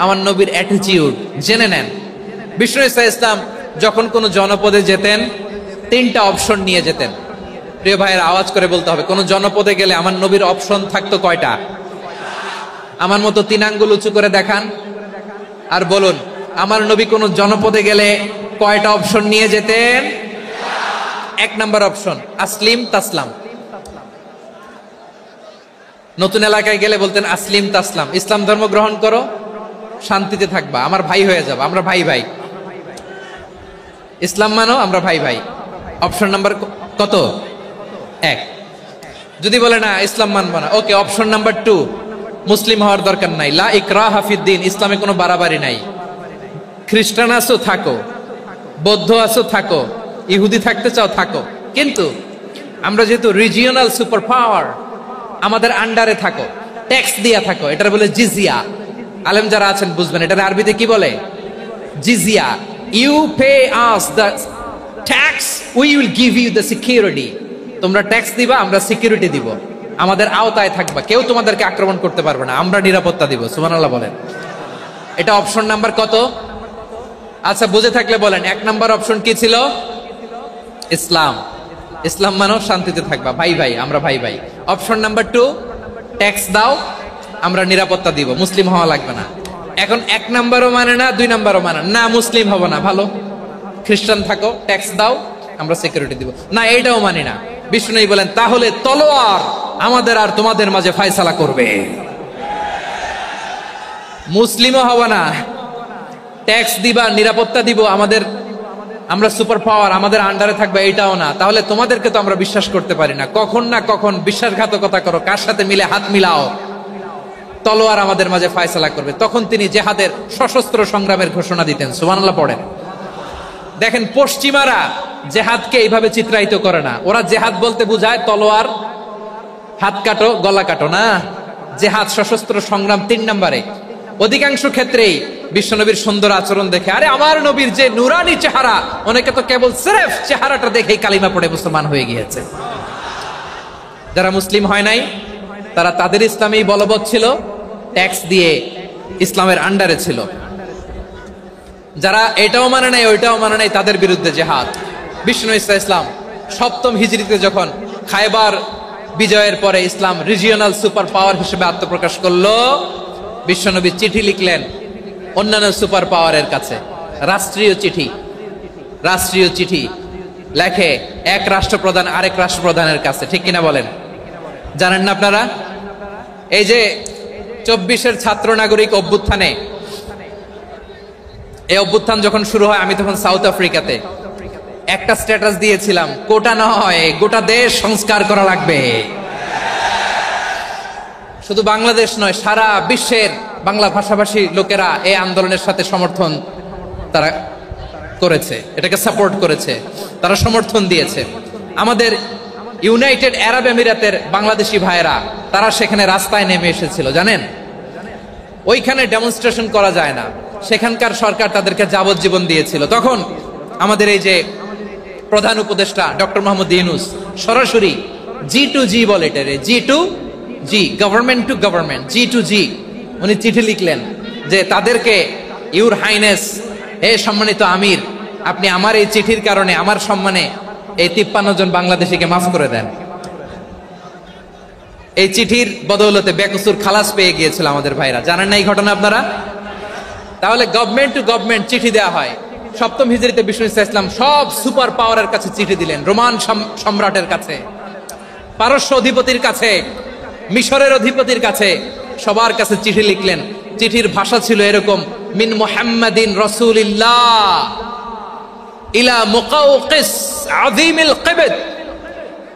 আমার নবীর অ্যাটিটিউড জেনে নেন। বিশ্বনবী সাল্লাল্লাহু আলাইহি ওয়াসাল্লাম যখন কোনো জনপদে যেতেন 3টা অপশন নিয়ে যেতেন। প্রিয় ভাইয়ের আওয়াজ করে বলতে হবে, কোন জনপদে গেলে আমার নবীর অপশন থাকতো কয়টা? আমার মতো 3 আঙ্গুল উঁচু করে দেখান আর বলুন আমার নবী কোন জনপদে গেলে কয়টা অপশন নিয়ে যেতেন? 1 নাম্বার অপশন আসলিম তাসলাম। নতুন এলাকায় গেলে বলতেন আসলিম তাসলাম, ইসলাম ধর্ম গ্রহণ করো, শান্তিতে থাকবা, আমার ভাই হয়ে যাবো, আমরা ভাই ভাই। ইসলাম মানো, আমরা ভাই ভাই। অপশন নাম্বার কত? 1। যদি বলে না ইসলাম মানবো না, ওকে, অপশন নাম্বার 2, মুসলিম হওয়ার দরকার নাই, লা ইকরাহা ফিদ্দিন, ইসলামে কোনো বাড়াবাড়ি নাই। খ্রিস্টান আছো থাকো, বৌদ্ধ আছো থাকো, ইহুদি থাকতে চাও থাকো, কিন্তু আমরা যেহেতু রিজিওনাল সুপার পাওয়ার, আমাদের আন্ডারে থাকো, ট্যাক্স দিয়া থাকো, এটার বলে জিজিয়া। আলেম যারা আছেন বুঝবেন এটার আরবিতে কি বলে, জিজিয়া। You pay us the tax, we will give you the security. তোমরা ট্যাক্স দিবা, আমরা সিকিউরিটি দিব, আমাদের আওতায় থাকবা, কেউ তোমাদেরকে আক্রমণ করতে পারবে না, আমরা নিরাপত্তা দিব। সুবহানাল্লাহ বলেন। এটা অপশন নাম্বার কত? আচ্ছা বুঝে থাকলে বলেন 1 নাম্বার অপশন কি ছিল? ইসলাম। ইসলাম মানো, শান্তিতে থাকবা, ভাই ভাই, আমরা ভাই ভাই। অপশন নাম্বার 2, ট্যাক্স দাও, আমরা নিরাপত্তা দিব, মুসলিম হওয়া লাগবে না। এখন 1 নাম্বারও মানে না, 2 নাম্বারও মানে না, মুসলিম হবো না, ভালো, খ্রিস্টান থাকো, ট্যাক্স দাও, আমরা সিকিউরিটি দিব না, এইটাও মানি না। বিষ্ণু বলেন তাহলে তলোয়ার আমাদের আর তোমাদের মাঝে ফয়সালা করবে, মুসলিমও হবো না, ট্যাক্স দিবা, নিরাপত্তা দিব, আমরা সুপার পাওয়ার, আমাদের আন্ডারে থাকবে, এটাও না। তাহলে তোমাদেরকে তো আমরা বিশ্বাস করতে পারি না, কখন না কখন বিশ্বাসঘাতকতা করো, কার সাথে মিলে হাত মিলাও, তলোয়ার আমাদের মাঝে ফয়সালা করবে। তখন তিনি জেহাদের সশস্ত্র সংগ্রামের ঘোষণা দিতেন। সুবহানাল্লাহ পড়েন। দেখেন পশ্চিমারা জেহাদকে এইভাবে চিত্রায়িত করে না, ওরা জেহাদ বলতে বুঝায় তলোয়ার, হাত কাটো, গলা কাটো, না, জেহাদ সশস্ত্র সংগ্রাম 3 নম্বরে। অধিকাংশ ক্ষেত্রেই বিশ্বনবীর সুন্দর আচরণ দেখে, আরে আমার নবীর যে নুরানি চেহারা, অনেকে তো কেবল সিরেফ চেহারাটা দেখেই কালিমা পড়ে মুসলমান হয়ে গিয়েছে। যারা মুসলিম হয় নাই তারা তাদের ইসলামেই বলবৎ ছিল, ট্যাক্স দিয়ে ইসলামের আন্ডারে ছিল। যারা এটাও মানে নাই ওইটাও মানে নাই, তাদের বিরুদ্ধে জেহাদ। বিষ্ণু ইসলাম 7ম হিজরিতে যখন খায়বার বিজয়ের পরে ইসলাম রিজিওনাল সুপার পাওয়ার হিসেবে আত্মপ্রকাশ করলো, বিশ্বনবী চিঠি লিখলেন অন্যান্য সুপার পাওয়ারের কাছে, রাষ্ট্রীয় চিঠি লেখে এক রাষ্ট্রপ্রধান আরেক রাষ্ট্রপ্রধানের কাছে, ঠিক কিনা বলেন? জানেন না আপনারা? এই যে 24-এর ছাত্র নাগরিক অভ্যুত্থানে, এই অভ্যুত্থান যখন শুরু হয়, আমি তখন সাউথ আফ্রিকাতে, একটা স্ট্যাটাস দিয়েছিলাম, কোটা নয় গোটা দেশ সংস্কার করা লাগবে। শুধু বাংলাদেশ নয়, সারা বিশ্বের বাংলা ভাষাভাষী লোকেরা এই আন্দোলনের সাথে সমর্থন তারা করেছে, এটাকে সাপোর্ট করেছে, তারা সমর্থন দিয়েছে। আমাদের ইউনাইটেড আরব আমিরাতের বাংলাদেশি ভাইয়েরা তারা সেখানে রাস্তায় নেমে এসেছিল, জানেন? ওইখানে ডেমনস্ট্রেশন করা যায় না, সেখানকার সরকার তাদেরকে যাবজ্জীবন দিয়েছিল। তখন আমাদের এই যে প্রধান উপদেষ্টা ডক্টর মোহাম্মদ ইউনূস সরাসরি G2G বলে, এটারে G2G, government to government, G2G, উনি চিঠি লিখলেন যে তাদেরকে, ইউর হাইনেস, হে সম্মানিত আমির, আপনি আমার এই চিঠির কারণে আমার সম্মানে এই 53 জন বাংলাদেশিকে মাফ করে দেন। এই চিঠির বদৌলতে বেকসুর খালাস পেয়ে গিয়েছিল আমাদের ভাইরা, জানেন না এই ঘটনা আপনারা? তাহলে গভর্নমেন্ট টু গভর্নমেন্ট চিঠি দেওয়া হয়। 7ম হিজরিতে বিষ্ণু ইসলাম সব সুপার পাওয়ারের কাছে চিঠি দিলেন, রোমান সম্রাটের কাছে, পারস্য অধিপতির কাছে, মিশরের অধিপতির কাছে, সবার কাছে চিঠি লিখলেন। চিঠির ভাষা ছিল এরকম, মিন মুহাম্মাদিন রাসূলিল্লাহ ইলা মুকাওকিস আযীমিল কিবত,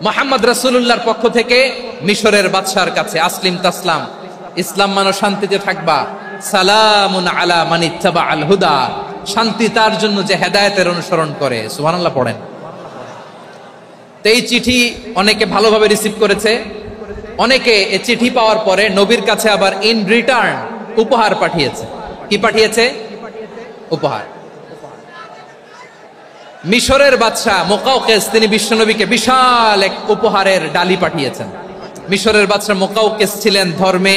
মুহাম্মদ রাসূলুল্লাহর পক্ষ থেকে মিশরের বাদশার কাছে, আসলিম তাসলাম, ইসলাম মানো, শান্তিতে থাকবা, সালামুন আলা মান ইত্তাবাআল হুদা, শান্তি তার জন্য যে হেদায়েতের অনুসরণ করে। সুবহানাল্লাহ পড়েন। তো এই চিঠি অনেকে ভালোভাবে রিসিভ করেছে, অনেকে এই চিঠি পাওয়ার পরে নবীর কাছে আবার ইন রিটার্ন উপহার পাঠিয়েছে। কি পাঠিয়েছে? উপহার। মিশরের বাদশা মুকাওকিস তিনি বিশ্বনবীকে বিশাল এক উপহারের ডালি পাঠিয়েছেন। মিশরের বাদশা মুকাওকিস ছিলেন ধর্মে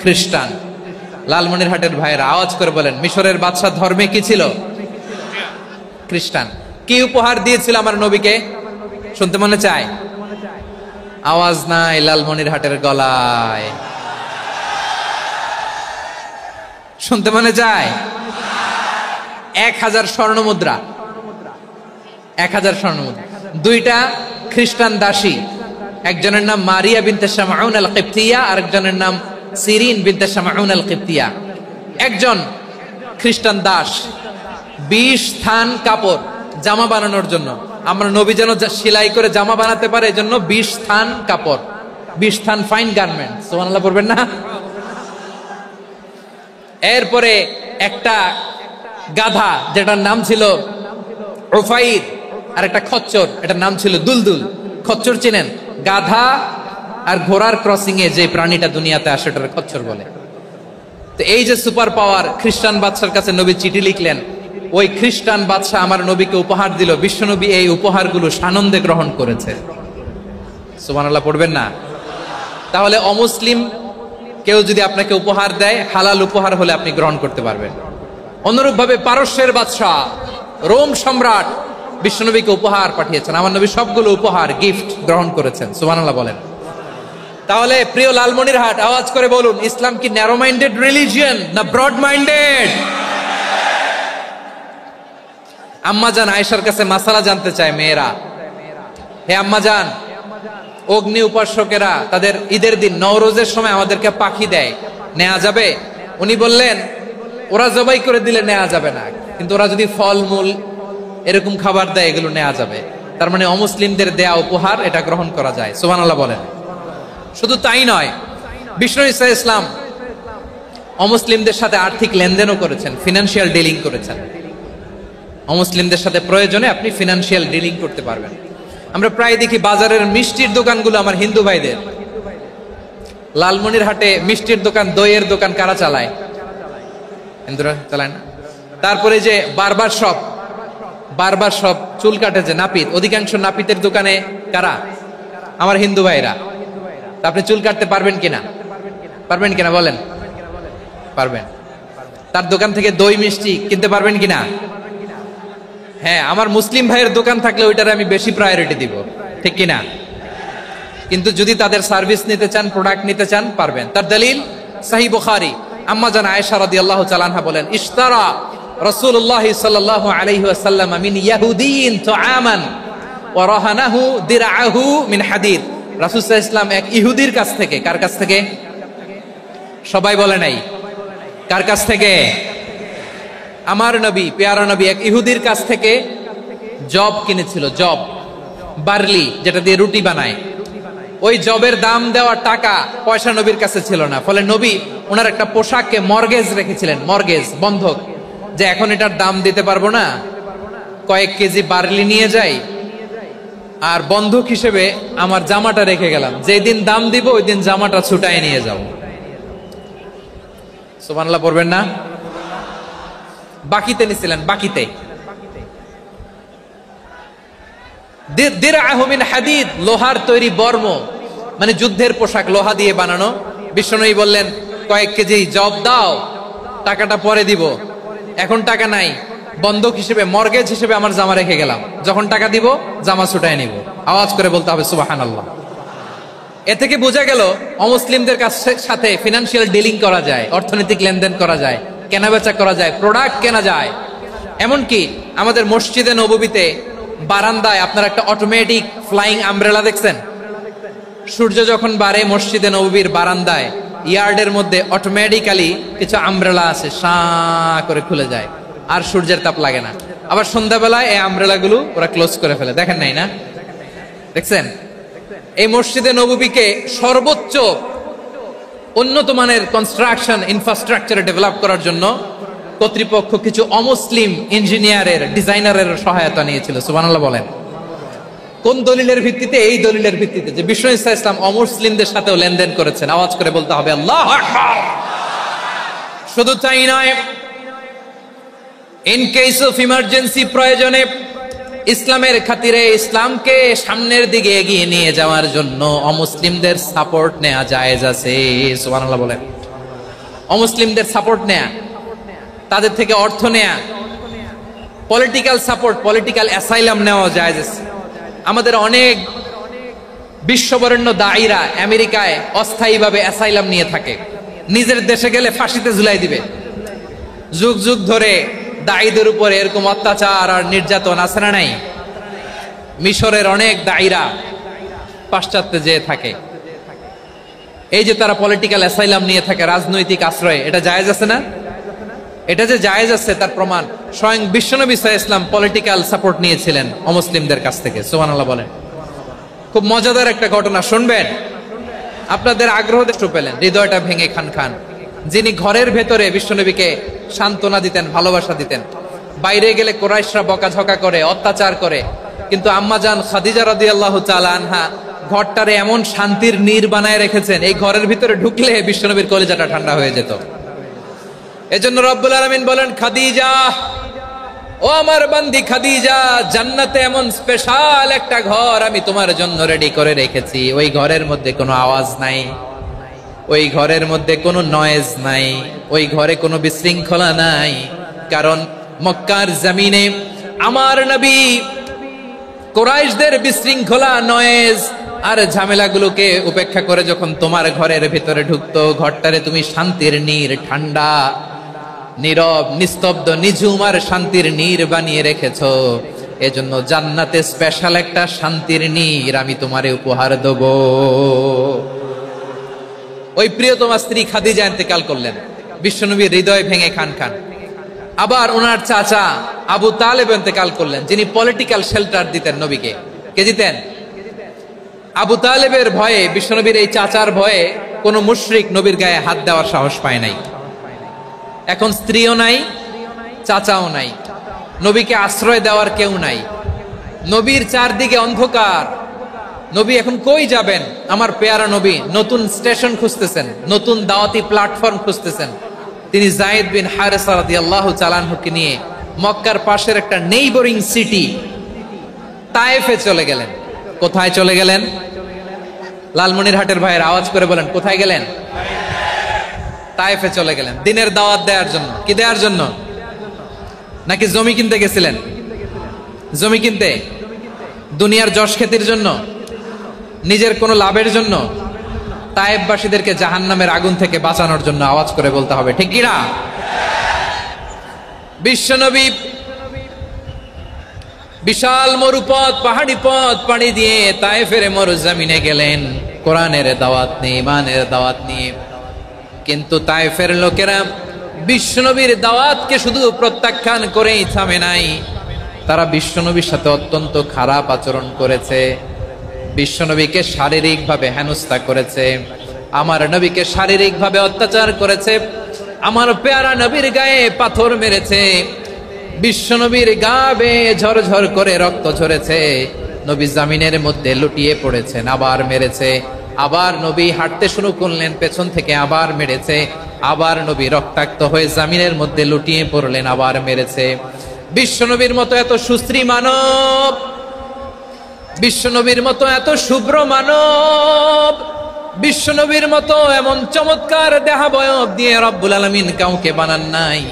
খ্রিস্টান। লালমনিরহাটের ভাইয়েরা আওয়াজ করে বলেন, মিশরের বাদশা ধর্মে কি ছিল? খ্রিস্টান। কি উপহার দিয়েছিল আমার নবীকে? শুনতে মনে চায়? আওয়াজ নাই লালমনিরহাটের গলায়। শুনতে মনে যায়? 1000 স্বর্ণ মুদ্রা, 1000 স্বর্ণ মুদ্রা। 2টা খ্রিস্টান দাসী, একজনের নাম মারিয়া বিনতে শামউন আল কিবতিয়া, আরেকজনের নাম সিরিন বিনতে শামউন আল কিবতিয়া। একজন খ্রিস্টান দাস 20 থান কাপড় জামা বানানোর জন্য, আমরা নবী যেন সেলাই করে জামা বানাতে পারে এজন্য 20 থান কাপড়, 20 থান ফাইন গার্মেন্ট, সুবহানাল্লাহ পড়বেন না? এরপরে একটা গাধা যেটার নাম ছিল উফাইর, আর একটা খচ্চর এটার নাম ছিল দুলদুল। খচ্চর চিনেন? গাধা আর ঘোড়ার ক্রসিং এ যে প্রাণীটা দুনিয়াতে আসে ওটার খচ্চর বলে। তো এই যে সুপার পাওয়ার খ্রিস্টান বাদশার কাছে নবী চিঠি লিখলেন, ওই খ্রিস্টান বাদশা আমার নবীকে উপহার দিল, বিশ্বনবী এই উপহারগুলো সানন্দে গ্রহণ করেছে। সুবহানাল্লাহ পড়বেন না? তাহলে অমুসলিম কেউ যদি আপনাকে উপহার দেয়, হালাল উপহার হলে আপনি গ্রহণ করতে পারবেন। অনুরূপভাবে পারস্যের বাদশা, রোম সম্রাট বিশ্বনবীকে উপহার পাঠিয়েছেন, আমার নবী সবগুলো উপহার গিফট গ্রহণ করেছেন। সুবহানাল্লাহ বলেন। তাহলে প্রিয় লালমনিরহাট, আওয়াজ করে বলুন, ইসলাম কি ন্যারো মাইন্ডেড রিলিজিয়ন না ব্রড মাইন্ডেড? আম্মাজান আয়েশার কাছে মাসালা জানতে চায় মেয়েরা, হে আম্মাজান, অগ্নি উপাসকেরা তাদের ঈদের দিন নওরোজের সময় আমাদেরকে পাখি দেয়, নেওয়া যাবে? উনি বললেন, ওরা জবাই করে দিলে নেওয়া যাবে না, কিন্তু ওরা যদি ফলমূল এরকম খাবার দেয় এগুলো নেওয়া যাবে। তার মানে অমুসলিমদের দেয়া উপহার এটা গ্রহণ করা যায়। সুবহানাল্লাহ বলেন। শুধু তাই নয়, বিষ্ণু ঈসা ইসলাম অমুসলিমদের সাথে আর্থিক লেনদেনও করেছেন, ফিনান্সিয়াল ডিলিং করেছেন। অমুসলিমদের সাথে প্রয়োজনে আপনি ফিনান্সিয়াল ডিলিং করতে পারবেন। আমরা প্রায় দেখি বাজারের মিষ্টির দোকানগুলো আমার হিন্দু ভাইদের। লালমনিরহাটে মিষ্টির দোকান, দইয়ের দোকান কারা চালায়? হিন্দুরা চালায় না? তারপরে যে বারবার শপ, চুল কাটে যে নাপিত, অধিকাংশ নাপিতের দোকানে কারা? আমার হিন্দু ভাইরা। তা আপনি চুল কাটতে পারবেন কিনা? পারবেন কিনা বলেন? পারবেন। তার দোকান থেকে দই মিষ্টি কিনতে পারবেন কিনা? হ্যাঁ, আমার মুসলিম ভাইয়ের দোকান থাকলে ওইটারে আমি বেশি প্রায়োরিটি দিব, ঠিক কিনা? কিন্তু যদি তাদের সার্ভিস নিতে চান, প্রোডাক্ট নিতে চান, পারবেন। তার দলিল সহিহ বুখারী, আম্মা জান আয়েশা রাদিয়াল্লাহু তাআলা আনহা বলেন, ইশতারা রাসূলুল্লাহ সাল্লাল্লাহু আলাইহি ওয়াসাল্লাম মিন ইয়াহুদিয়িন তুআমান ওয়া রাহানাহু দিরআহু মিন হাদিদ। রাসূল সাল্লাল্লাহু আলাইহি ওয়াসাল্লাম এক ইহুদির কাছ থেকে, কার কাছ থেকে? সবাই বলে নাই কার কাছ থেকে? আমার নবী, পেয়ারা নবী এক ইহুদির কাছ থেকে জব কিনেছিল, জব, বার্লি, যেটা দিয়ে রুটি বানায়। ওই জবের দাম দেওয়া টাকা পয়সা নবীর কাছে ছিল না, ফলে নবী ওনার একটা পোশাককে মর্গেজ রেখেছিলেন, মর্গেজ, বন্ধক, যে এখন এটার দাম দিতে পারবো না, কয়েক কেজি বার্লি নিয়ে যাই আর বন্ধক হিসেবে আমার জামাটা রেখে গেলাম, যেদিন দাম দিব ওই দিন জামাটা ছুটায় নিয়ে যাও। সুবহানাল্লাহ পড়বেন না? বাকিতে নিছিলেন, বাকিতে। দিরআহু মিন হাদিদ, লোহার তৈরি বর্ম, মানে যুদ্ধের পোশাক, লোহা দিয়ে বানানো। বিশ্বনবী বললেন, কয়েক কেজি জব দাও, টাকাটা পরে দিব, এখন টাকা নাই, বন্ধক হিসেবে, মর্গেজ হিসেবে আমার জামা রেখে গেলাম, যখন টাকা দিব জামা ছুটায় নিব। আওয়াজ করে বলতে হবে সুবহানাল্লাহ। এ থেকে বোঝা গেল অমুসলিমদের সাথে ফিনান্সিয়াল ডিলিং করা যায়, অর্থনৈতিক লেনদেন করা যায়, কেনাবেচা করা যায়, প্রোডাক্ট কেনা যায়। এমনকি আমাদের মসজিদে নববীতে বারান্দায় আপনারা একটা অটোমেটিক ফ্লাইং আমব্রেলা দেখছেন? সূর্য যখন বাড়ে মসজিদে নববীর বারান্দায় ইয়ার্ডের মধ্যে অটোমেটিক্যালি কিছু আমব্রেলা আছে, সাঁ করে খুলে যায়, আর সূর্যের তাপ লাগে না। আবার সন্ধ্যাবেলায় এই আমব্রেলা গুলো ওরা ক্লোজ করে ফেলে, দেখেন নাই না? দেখছেন? এই মসজিদে নববীকে সর্বোচ্চ উন্নত মানের কনস্ট্রাকশন ইনফ্রাস্ট্রাকচারে ডেভেলপ করার জন্য কর্তৃপক্ষ কিছু অমুসলিম ইঞ্জিনিয়ারের, ডিজাইনারের সহায়তা নিয়েছিল। সুবহানাল্লাহ বলেন। কোন দলিলের ভিত্তিতে? এই দলিলের ভিত্তিতে যে বিষ্ণু ঈসা ইসলাম অমুসলিমদের সাথেও লেনদেন করেছেন। আওয়াজ করে বলতে হবে আল্লাহু আকবার। শুধু তাই নয়, ইন কেস অফ ইমার্জেন্সি, প্রয়োজনে ইসলামের খাতিরে, ইসলামকে সামনের দিকে এগিয়ে নিয়ে যাওয়ার জন্য অমুসলিমদের সাপোর্ট নেওয়া জায়েজ আছে। সুবহানাল্লাহ বলেন। অমুসলিমদের সাপোর্ট নেয়া, তাদের থেকে অর্থ নেয়া, পলিটিক্যাল সাপোর্ট, পলিটিক্যাল অ্যাসাইলাম নেওয়া জায়েজ আছে। আমাদের অনেক বিশ্ববরেণ্য দায়ীরা আমেরিকায় অস্থায়ীভাবে অ্যাসাইলাম নিয়ে থাকে, নিজের দেশে গেলে ফাঁসিতে ঝুলাই দিবে, যুগ যুগ ধরে দায়ীদের উপরে এরকম অত্যাচার আর নির্যাতন আছে না নাই? মিশরের অনেক দায়ীরা পাশ্চাত্যে যেয়ে থাকে, এই যে তারা পলিটিক্যাল অ্যাসাইলাম নিয়ে থাকে, রাজনৈতিক আশ্রয়, এটা জায়েজ আছে না? এটা যে জায়েজ আছে তার প্রমাণ স্বয়ং বিশ্বনবী সাল্লাল্লাহু আলাইহি ওয়াসাল্লাম পলিটিক্যাল সাপোর্ট নিয়েছিলেন অমুসলিমদের কাছ থেকে। সুবহানাল্লাহ বলেন। খুব মজাদার একটা ঘটনা শুনবেন, আপনাদের আগ্রহ দেখতে পেলেন, হৃদয়টা ভেঙে খান খান। যিনি ঘরের ভেতরে বিশ্বনবীকে সান্ত্বনা দিতেন, ভালোবাসা দিতেন, বাইরে গেলে কুরাইশরা বকাঝকা করে, অত্যাচার করে, কিন্তু আম্মাজান খাদিজা রাদিয়াল্লাহু তাআলা আনহা ঘরটারে এমন শান্তির নীড় বানায় রেখেছেন, এই ঘরের ভিতরে ঢুকলে বিশ্বনবীর কলিজাটা ঠান্ডা হয়ে যেত। এজন্য রব্বুল আলামিন বলেন, খাদিজা, ও আমার বান্দি খাদিজা, জান্নাতে এমন স্পেশাল একটা ঘর আমি তোমার জন্য রেডি করে রেখেছি। ওই ঘরের মধ্যে কোনো আওয়াজ নাই, ওই ঘরের মধ্যে কোনো নয়েজ নাই, ওই ঘরে কোনো বিশৃঙ্খলা নাই। কারণ মক্কার জমিনে আমার নবী কুরাইশদের বিশৃঙ্খলা, নয়েজ আর ঝামেলাগুলোকে উপেক্ষা করে যখন তোমার ঘরের ভিতরে ঢুকতো, ঘরটারে তুমি শান্তির নীড়, ঠান্ডা, নীরব, নিস্তব্ধ, নিঝুম আর শান্তির নীড় বানিয়ে রেখেছো। এজন্য জান্নাতে স্পেশাল একটা শান্তির নীড় আমি তোমারে উপহার দেব। ওই প্রিয়তমা স্ত্রী খাদিজা ইন্তেকাল করলেন, বিশ্বনবীর হৃদয় ভেঙে খান খান। আবার ওনার চাচা আবু তালেব ইন্তেকাল করলেন, যিনি পলিটিক্যাল শেল্টার দিতেন নবীকে। কে দিতেন? আবু তালেবের ভয়ে, বিশ্বনবীর এই চাচার ভয়ে কোনো মুশরিক নবীর গায়ে হাত দেওয়ার সাহস পায় নাই। এখন স্ত্রীও নাই, চাচাও নাই, নবীকে আশ্রয় দেওয়ার কেউ নাই, নবীর চারদিকে অন্ধকার। নবী এখন কই যাবেন? আমার পেয়ারা নবী নতুন স্টেশন খুঁজতেছেন, নতুন দাওয়াতি প্ল্যাটফর্ম খুঁজতেছেন। তিনি যায়েদ বিন হারেসা রাদিয়াল্লাহু তাআলা আনহুকে নিয়ে মক্কার পাশের একটা নেইবরিং সিটি তায়েফে চলে গেলেন। কোথায় চলে গেলেন? লালমনিরহাটের ভাইয়ের আওয়াজ করে বলেন, কোথায় গেলেন? তায়েফে চলে গেলেন দিনের দাওয়াত দেওয়ার জন্য। কি দেওয়ার জন্য? নাকি জমি কিনতে গেছিলেন? জমি কিনতে, দুনিয়ার যশ খ্যাতির জন্য, নিজের কোনো লাভের জন্য? তায়েফবাসীদেরকে জাহান্নামের আগুন থেকে বাঁচানোর জন্য। আওয়াজ করে বলতে হবে, ঠিক কি না? বিশ্বনবী বিশাল মরুপথ, পাহাড়ি পথ পাড়ি দিয়ে তায়েফের মরুজমিনে গেলেন কোরআনের দাওয়াত নিয়ে, ইমানের দাওয়াত নিয়ে। কিন্তু তায়েফের লোকেরা বিশ্বনবীর দাওয়াতকে শুধু প্রত্যাখ্যান করেই থামে নাই, তারা বিশ্বনবীর সাথে অত্যন্ত খারাপ আচরণ করেছে, বিশ্বনবীকে শারীরিকভাবে হেনস্থা করেছে, আমার নবীকে শারীরিকভাবে অত্যাচার করেছে, আমার পেয়ারা নবীর গায়ে পাথর মেরেছে, বিশ্বনবীর গা বেয়ে ঝরঝর করে রক্ত ঝরেছে, নবী জামিনের মধ্যে লুটিয়ে পড়েছেন, আবার মেরেছে, আবার নবী হাঁটতে শুরু করলেন, পেছন থেকে আবার মেরেছে, আবার নবী রক্তাক্ত হয়ে জামিনের মধ্যে লুটিয়ে পড়লেন, আবার মেরেছে। বিশ্বনবীর মতো এত সুশ্রী মানব, বিশ্বনবীর মতো এত শুভ্র মানব, বিশ্বনবীর মতো এমন চমৎকার দেহাবয়ব দিয়ে রব্বুল আলামিন কাউকে বানান নাই।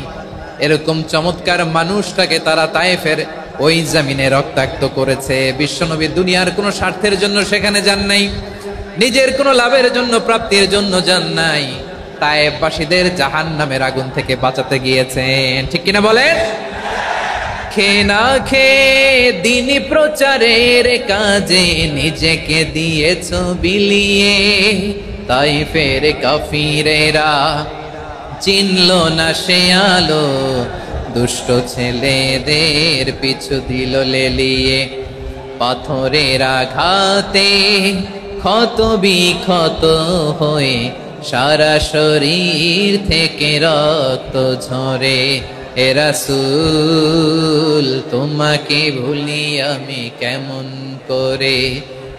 এরকম চমৎকার মানুষটাকে তারা তায়েফের ওই জমিনে রক্তাক্ত করেছে। বিশ্বনবী দুনিয়ার কোনো স্বার্থের জন্য সেখানে যান নাই, নিজের কোনো লাভের জন্য, প্রাপ্তির জন্য যান নাই, তায়েফবাসীদের জাহান্নামের আগুন থেকে বাঁচাতে গিয়েছেন। ঠিক কিনা বলেন? খেয়ে না খেয়ে দিনী প্রচারের কাজে নিজেকে দিয়েছ বিলিয়ে, তায়েফের কাফিরেরা চিনল না সে আলো, দুষ্ট ছেলেদের পিছু দিল লেলিয়ে, পাথরের আঘাতে ক্ষত বিক্ষত হয়ে সারা শরীর থেকে রক্ত ঝরে। হে রাসূল তোমাকে ভুলি আমি কেমন করে,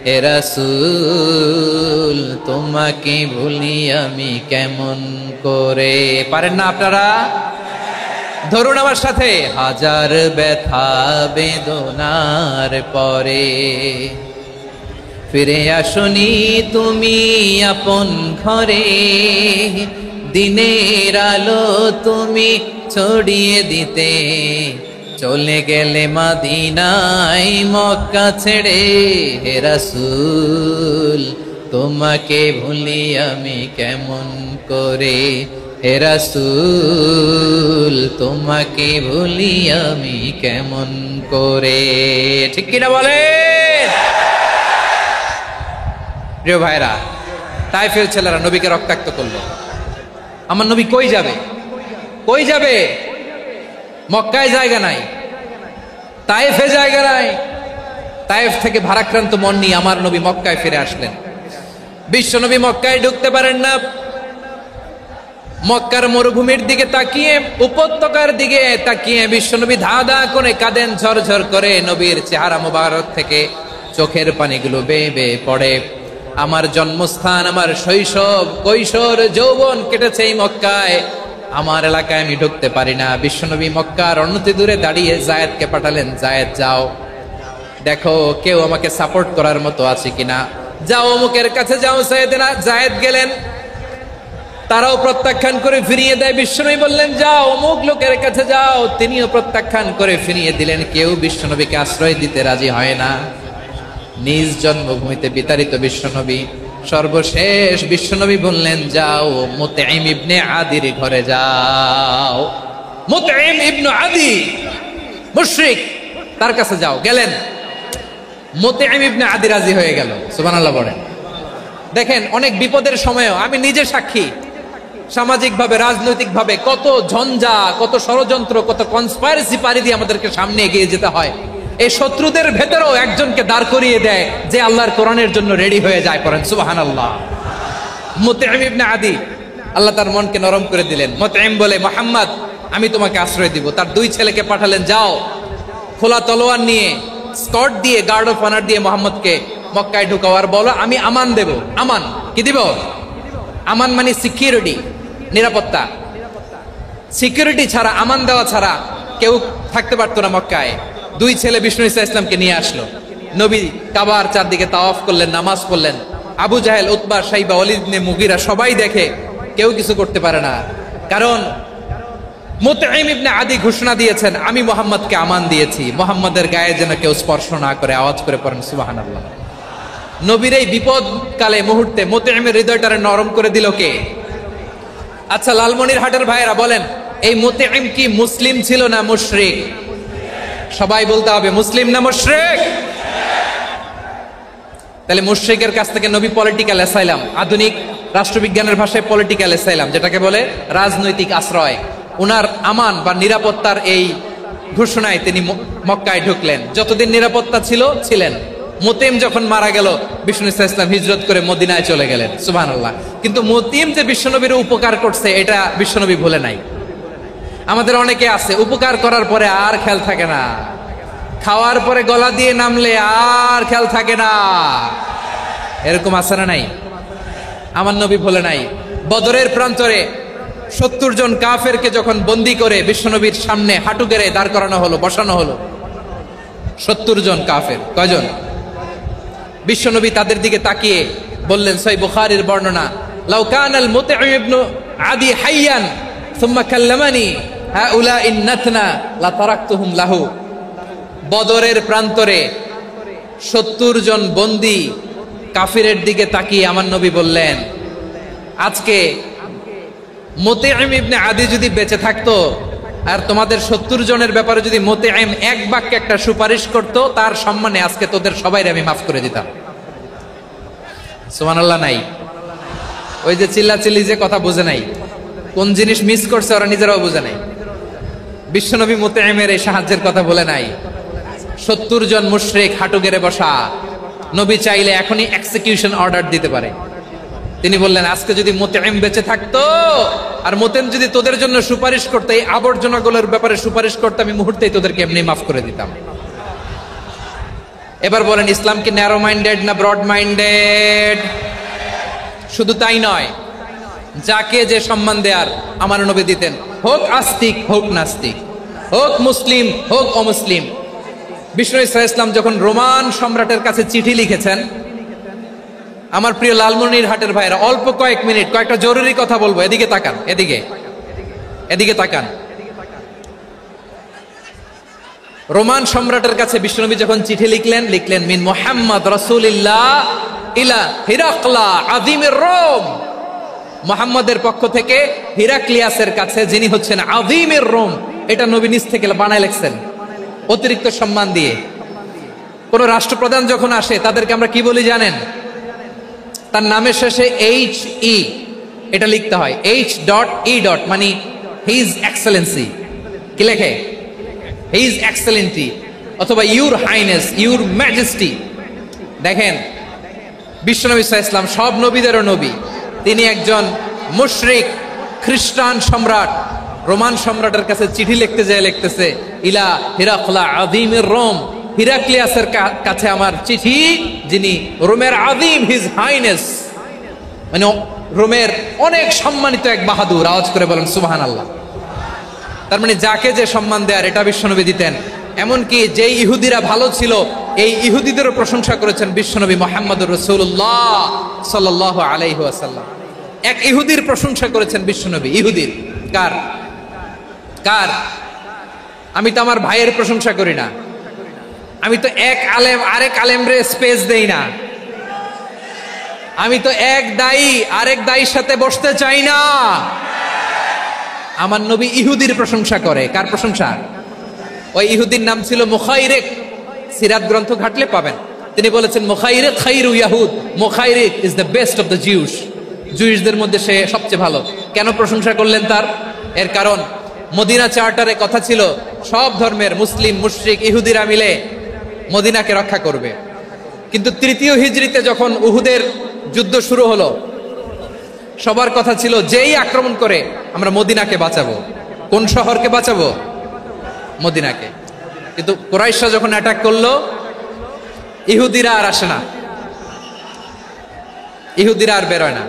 হে রাসূল তোমাকে ভুলি আমি কেমন করে। পারেন না আপনারা? ধরুন আমার সাথে, হাজার ব্যথা বেদনার পরে ফিরে আসনি তুমি আপন ঘরে, দিনের আলো তুমি ছড়িয়ে দিতে চলে গেলে মদিনায় মক্কা ছেড়ে। হে রাসূল তোমাকে ভুলি আমি কেমন করে, হে রাসূল তোমাকে ভুলি আমি কেমন করে। ঠিক কিনা বলেন? প্রিয় ভাইরা, তায়েফের ছেলেরা নবীকে রক্তাক্ত করলো। আমার নবী কই যাবে? কই যাবে? মক্কায় জায়গা নাই, তায়েফে জায়গা নাই। তায়েফ থেকে ভারাক্রান্ত মন নিয়ে আমার নবী মক্কায় ফিরে আসলেন। বিশ্ব নবী মক্কায় ঢুকতে পারেন না। মক্কার মরুভূমির দিকে তাকিয়ে, উপত্যকার দিকে তাকিয়ে বিশ্বনবী ধা ধা করে কাঁদেন, ঝরঝর করে। নবীর চেহারা মোবারক থেকে চোখের পানিগুলো বেয়ে বেয়ে পড়ে। আমার জন্মস্থান, আমার শৈশব, কৈশোর, যৌবন কেটেছে এই মক্কায়। আমার এলাকায় আমি ঢুকতে পারি না। বিশ্বনবী মক্কার অনতি দূরে দাঁড়িয়ে জায়েদকে পাঠালেন, জায়েদ যাও দেখো কেউ আমাকে সাপোর্ট করার মতো আছে কিনা, যাও অমুকের কাছে যাও। জায়েদ গেলেন, তারাও প্রত্যাখ্যান করে ফিরিয়ে দেয়। বিশ্বনবী বললেন যাও অমুক লোকের কাছে যাও, তিনিও প্রত্যাখ্যান করে ফিরিয়ে দিলেন। কেউ বিশ্বনবীকে আশ্রয় দিতে রাজি হয় না। নিজ জন্মভূমিতে বিতাড়িত বিশ্বনবী, সর্বশেষ বিশ্বনবী বললেন যাও মুতঈম ইবনে আদির ঘরে যাও। মুতঈম ইবনে আদি মুশরিক, তার কাছে যাও। গেলেন, মুতঈম ইবনে আদি রাজি হয়ে গেল। সুবহানাল্লাহ বলেন। দেখেন, অনেক বিপদের সময়ও আমি নিজে সাক্ষী, সামাজিকভাবে রাজনৈতিকভাবে কত ঝঞ্ঝা, কত ষড়যন্ত্র, কত কনস্পাইরেসি পাড়ি দিয়ে আমাদেরকে সামনে এগিয়ে যেতে হয়। এই শত্রুদের ভেতরেও একজনকে দাঁড় করিয়ে দেয় যে আল্লাহর কোরআনের জন্য রেডি হয়ে যায়। পড়েন সুবহানাল্লাহ। মুতঈম ইবনে আদি, আল্লাহ তার মনকে নরম করে দিলেন। মুতঈম বলে, মুহাম্মদ আমি তোমাকে আশ্রয় দিব। তার দুই ছেলেকে পাঠালেন, যাও খোলা তলোয়ার নিয়ে, স্কট দিয়ে, গার্ড অফ অনার দিয়ে মুহাম্মদকে মক্কায় ঢুকাও আর বলো আমি আমান দেব। আমান কি দিব? আমান মানে সিকিউরিটি, নিরাপত্তা। সিকিউরিটি ছাড়া, আমান দেওয়া ছাড়া কেউ থাকতে পারতো না মক্কায়। দুই ছেলে বিষ্ণু ঈসা ইসলামকে নিয়ে আসলো। নবী কাবার চারদিকে তাওয়াফ করলেন, নামাজ পড়লেন। আবু জাহেল, উতবা, শাইবা, ওয়ালিদ ইবনে মুগীরা সবাই দেখে, কেউ কিছু করতে পারে না। কারণ মুতঈম ইবনে আদি ঘোষণা দিয়েছেন আমি মুহাম্মদকে আমান দিয়েছি, মুহাম্মদের গায়ে যেন কেউ স্পর্শ না করে। আওয়াজ করে পড়েন সুবহানাল্লাহ। নবীর এই বিপদ কালে মুহূর্তে মুতঈমের হৃদয়টারে নরম করে দিল কে? আচ্ছা লালমনির হাটের ভাইয়েরা বলেন, এই মুতঈম কি মুসলিম ছিল না মুশরিক? সবাই বলতে হবে মুসলিম না মুশরিক? তাহলে মুশরিকের কাছ থেকে নবী পলিটিক্যাল অ্যাসাইলাম, আধুনিক রাষ্ট্রবিজ্ঞানের ভাষায় পলিটিক্যাল অ্যাসাইলাম, যেটাকে বলে রাজনৈতিক আশ্রয়, উনার আমান বা নিরাপত্তার এই ঘোষণায় তিনি মক্কায় ঢুকলেন। যতদিন নিরাপত্তা ছিল ছিলেন। মুতঈম যখন মারা গেল, বিষ্ণু ঈসা ইসলাম হিজরত করে মদিনায় চলে গেলেন। সুবহানাল্লাহ। কিন্তু মুতঈম যে বিশ্বনবীর উপকার করছে এটা বিশ্বনবী ভুলে নাই। আমাদের অনেকে আছে উপকার করার পরে আর খেয়াল থাকে না, খাওয়ার পরে গলা দিয়ে নামলে আর খেয়াল থাকে না। এরকম আছে না নাই? আমার নবী ভুলে নাই। বদরের প্রান্তরে 70 জন কাফেরকে যখন বন্দী করে বিশ্বনবীর সামনে হাঁটু গেড়ে দাঁড় করানো হলো, বসানো হলো। 70 জন কাফের। কয়জন? বিশ্বনবী তাদের দিকে তাকিয়ে বললেন, সহিহ বুখারীর বর্ণনা, লাউ কানাল মুতঈম ইবনে আদি হাইয়ান সুম্মা কাল্লামানি হাউলাইন নাতনা লা তারাকতুহুম লাহু। বদরের প্রান্তরে 70 জন বন্দী কাফিরের দিকে তাকিয়ে আমার নবী বললেন, আজকে মুতঈম ইবনে আদি যদি বেঁচে থাকতো আর তোমাদের 70 জনের ব্যাপারে যদি মুতঈম এক বাক্যে একটা সুপারিশ করত, তার সম্মানে আজকে তোদের সবাইকে আমি মাফ করে দিতাম। সুবহানাল্লাহ নাই? ওই যে চিল্লাচিল্লি যে কথা বুঝে নাই, কোন জিনিস মিস করছে ওরা নিজেরাও বুঝে নাই। বিশ্বনবী মুতঈমের এই সাহায্যের কথা বলে নাই। 70 জন মুশরিক হাঁটু গেড়ে বসা, নবী চাইলে এখনই এক্সিকিউশন অর্ডার দিতে পারে। তিনি বললেন, আজকে যদি মুতঈম বেঁচে থাকতো আর মুতঈম যদি তোদের জন্য সুপারিশ করতে, এই আবর্জনাগুলোর ব্যাপারে সুপারিশ করতে, আমি মুহূর্তেই তোদেরকে এমনি মাফ করে দিতাম। এবার বলেন, ইসলাম কি ন্যারো মাইন্ডেড না ব্রড মাইন্ডেড? শুধু তাই নয়, যাকে যে সম্মান দেয়ার আমার নবী দিতেন, হোক আস্তিক হোক নাস্তিক, হোক মুসলিম হোক অমুসলিম। বিষ্ণু ঈসা ইসলাম যখন রোমান সম্রাটের কাছে চিঠি লিখেছেন, আমার প্রিয় লালমনির হাটের ভাইরা, অল্প কয়েক মিনিট কয়েকটা জরুরি কথা বলবো। এদিকে তাকান, এদিকে তাকান। রোমান সম্রাটের কাছে বিশ্বনবী যখন চিঠি লিখলেন মিন মুহাম্মদ রাসূলিল্লাহ ইলা হিরাকলা আযীমির রোম। মুহাম্মদের পক্ষ থেকে হিরাক্লিয়াসের কাছে, যিনি হচ্ছেন আযীমের রোম। এটা নবী নিজ থেকে বানায় লিখছেন অতিরিক্ত সম্মান দিয়ে। কোন রাষ্ট্রপ্রধান যখন আসে তাদেরকে আমরা কি বলি জানেন? তার নামের শেষে HE এটা লিখতে হয়, H.E. মানে হিজ এক্সেলেন্সি। কি লেখে? হিজ এক্সেলেন্টি, অথবা ইউর হাইনেস, ইউর ম্যাজেস্টি। দেখেন, বিশ্বনবী সাল্লাল্লাহু আলাইহি ওয়াসাল্লাম সব নবীদেরও নবী। তিনি একজন মুশরিক খ্রিস্টান সম্রাট, রোমান সম্রাটের কাছে চিঠি লিখতে যায়, লিখতেছে ইলা হিরাকলা আযীমের রোম, হিরাক্লিয়াসের কাছে আমার চিঠি, যিনি রোমের আযীম, হিজ হাইনেস, মানে রোমের অনেক সম্মানিত এক বাহাদুর। আওয়াজ করে বলেন সুবহানাল্লাহ। তার মানে যাকে যে সম্মান দেয়ার এটা বিশ্বনবী দিতেন। এমনকি যেই ইহুদিরা ভালো ছিল, এই ইহুদিদেরও প্রশংসা করেছেন বিশ্বনবী মুহাম্মদুর রাসূলুল্লাহ সাল্লাল্লাহু আলাইহি ওয়াসাল্লাম। এক ইহুদির প্রশংসা করেছেন বিশ্বনবী। ইহুদির কার? কার? আমি তো আমার ভাইয়ের প্রশংসা করি না, আমি তো এক আলেম আরেক আলেমরে স্পেস দেই না, আমি তো এক দায়ী আরেক দায়ীর সাথে বসতে চাই না। আমার নবী ইহুদির প্রশংসা করে। কার প্রশংসা? ওই ইহুদির নাম ছিল মুখাইরিক। সিরাত গ্রন্থ ঘাটলে পাবেন। তিনি বলেছেন মুখাইরিক খাইরু ইয়াহুদ, Mukhayriq is the best of the Jews. জুইশদের মধ্যে সে সবচেয়ে ভালো। কেন প্রশংসা করলেন তার? এর কারণ মদিনা চার্টারে কথা ছিল সব ধর্মের মুসলিম, মুশরিক, ইহুদিরা মিলে মদিনাকে রক্ষা করবে। কিন্তু তৃতীয় হিজরিতে যখন উহুদের যুদ্ধ শুরু হলো, সবার কথা ছিল যেই আক্রমণ করে আমরা মদিনাকে বাঁচাবো। কোন শহরকে বাঁচাবো? মদিনাকে। কিন্তু কুরাইশরা যখন অ্যাটাক করলো, ইহুদিরা আর আসে না, ইহুদিরা আর বেরোয় না।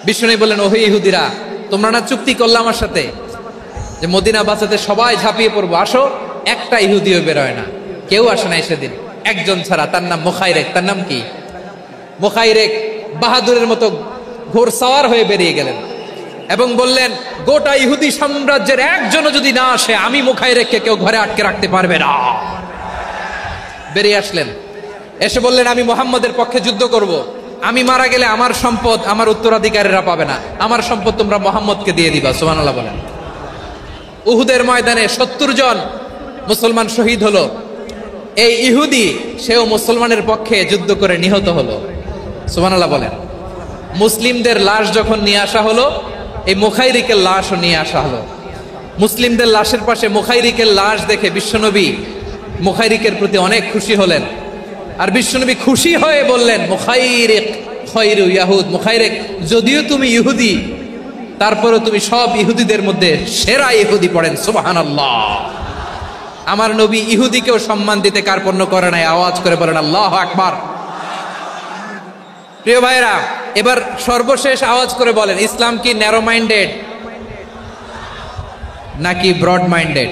বিষ্ণু বললেন, ওহে ইহুদিরা, তোমরা না চুক্তি করলে আমার সাথে যে মদিনা বাঁচাতে সবাই ঝাঁপিয়ে পড়বো, আসো। একটা ইহুদিও বেরোয় না, কেউ আসে না সেদিন, একজন ছাড়া। তার নাম মুখাইরেক। তার নাম কি? মুখাইরেক বাহাদুরের মতো ঘোড়সাওয়ার হয়ে বেরিয়ে গেলেন এবং বললেন, গোটা ইহুদি সাম্রাজ্যের একজনও যদি না আসে, আমি মুখাইরেককে কেউ ঘরে আটকে রাখতে পারবে না। বেরিয়ে আসলেন, এসে বললেন, আমি মুহাম্মদের পক্ষে যুদ্ধ করব। আমি মারা গেলে আমার সম্পদ আমার উত্তরাধিকারীরা পাবে না, আমার সম্পদ তোমরা মুহাম্মদকে দিয়ে দিবা। সুবহানাল্লাহ বলেন। উহুদের ময়দানে 70 জন মুসলমান শহীদ হলো। এই ইহুদি, সেও মুসলমানের পক্ষে যুদ্ধ করে নিহত হলো। সুবহানাল্লাহ বলেন। মুসলিমদের লাশ যখন নিয়ে আসা হলো, এই মুখাইরিকের লাশও নিয়ে আসা হলো। মুসলিমদের লাশের পাশে মুখাইরিকের লাশ দেখে বিশ্বনবী মুখাইরিকের প্রতি অনেক খুশি হলেন। আর বিশ্বনবী খুশি হয়ে বললেন, মুখাইরিক খায়রু ইয়াহুদ, মুখাইরিক যদিও তুমি ইহুদি, তারপরেও তুমি সব ইহুদিদের মধ্যে সেরা ইহুদি। পড়েন সুবহানাল্লাহ। আমার নবী ইহুদিকেও সম্মান দিতে কার্পণ্য করে নাই। আওয়াজ করে বলেন আল্লাহু আকবার। প্রিয় ভাইরা, এবার সর্বশেষ আওয়াজ করে বলেন, ইসলাম কি ন্যারো মাইন্ডেড নাকি ব্রড মাইন্ডেড?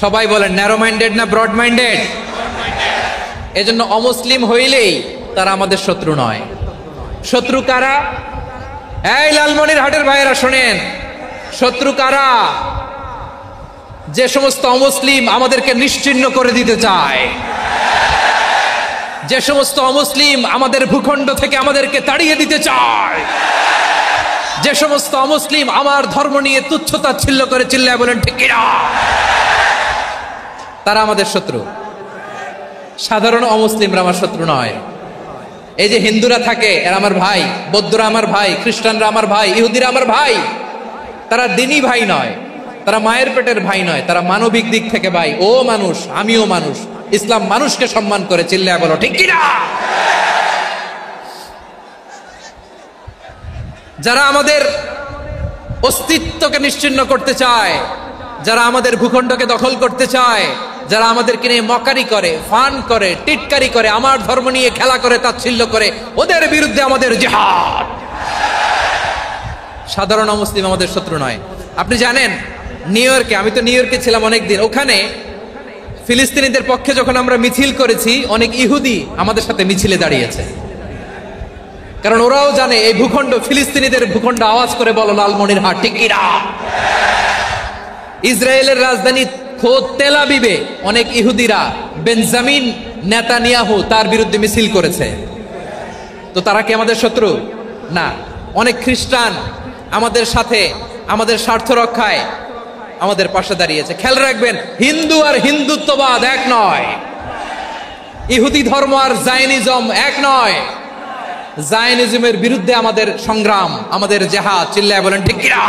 সবাই বলেন, ন্যারো মাইন্ডেড না ব্রড মাইন্ডেড? এজন্য অমুসলিম হইলেই তারা আমাদের শত্রু নয়। শত্রু কারা? এই লালমনির হাটের ভাইয়েরা শোনেন, শত্রু কারা? যে সমস্ত অমুসলিম আমাদেরকে নিশ্চিহ্ন করে দিতে চায়, যে সমস্ত অমুসলিম আমাদের ভূখণ্ড থেকে আমাদেরকে তাড়িয়ে দিতে চায়, যে সমস্ত অমুসলিম আমার ধর্ম নিয়ে তুচ্ছতাচ্ছিল্য করে চিল্লায় বলেন ঠিক কিনা, তারা আমাদের শত্রু। সাধারণ অমুসলিমরা আমার শত্রু নয়। এই যে হিন্দুরা থাকে, এরা আমার ভাই, বৌদ্ধরা আমার ভাই, খ্রিস্টানরা আমার ভাই, ইহুদিরা আমার ভাই। তারা দিনই ভাই নয়, তারা মায়ের পেটের ভাই নয়, তারা মানবিক দিক থেকে ভাই। ও মানুষ, আমিও মানুষ। ইসলাম মানুষকে সম্মান করে, চিল্লায় বলো ঠিক কিনা। যারা আমাদের অস্তিত্বকে নিশ্চিহ্ন করতে চায়, যারা আমাদের ভূখণ্ডকে দখল করতে চায়, যারা আমাদেরকে নিয়ে মকারি করে, ফান করে, টিটকারি করে, আমার ধর্ম নিয়ে খেলা করে, তাচ্ছিল্য করে, ওদের বিরুদ্ধে আমাদের জিহাদ। সাধারণ মুসলিম আমাদের শত্রু নয়। আপনি জানেন, নিউ ইয়র্কে, আমি তো নিউ ইয়র্কে ছিলাম অনেকদিন, ওখানে ফিলিস্তিনিদের পক্ষে যখন আমরা মিছিল করেছি, অনেক ইহুদি আমাদের সাথে মিছিলে দাঁড়িয়েছে। কারণ ওরাও জানে এই ভূখণ্ড ফিলিস্তিনিদের ভূখণ্ড। আওয়াজ করে বলো লালমনির হাট ঠিক কিনা। ইসরায়েলের রাজধানী খোদ তেল আবিবে অনেক ইহুদিরা বেঞ্জামিন নেতানিয়াহু তার বিরুদ্ধে মিছিল করেছে। তো তারা কি আমাদের শত্রু? না। অনেক খ্রিস্টান আমাদের সাথে আমাদের স্বার্থ রক্ষায় আমাদের পাশে দাঁড়িয়েছে। খেয়াল রাখবেন, হিন্দু আর হিন্দুত্ববাদ এক নয়, ইহুদি ধর্ম আর জায়নিজম এক নয়। জায়নিজমের বিরুদ্ধে আমাদের সংগ্রাম, আমাদের জেহাদ, চিল্লায় বলেন ঠিক কিনা?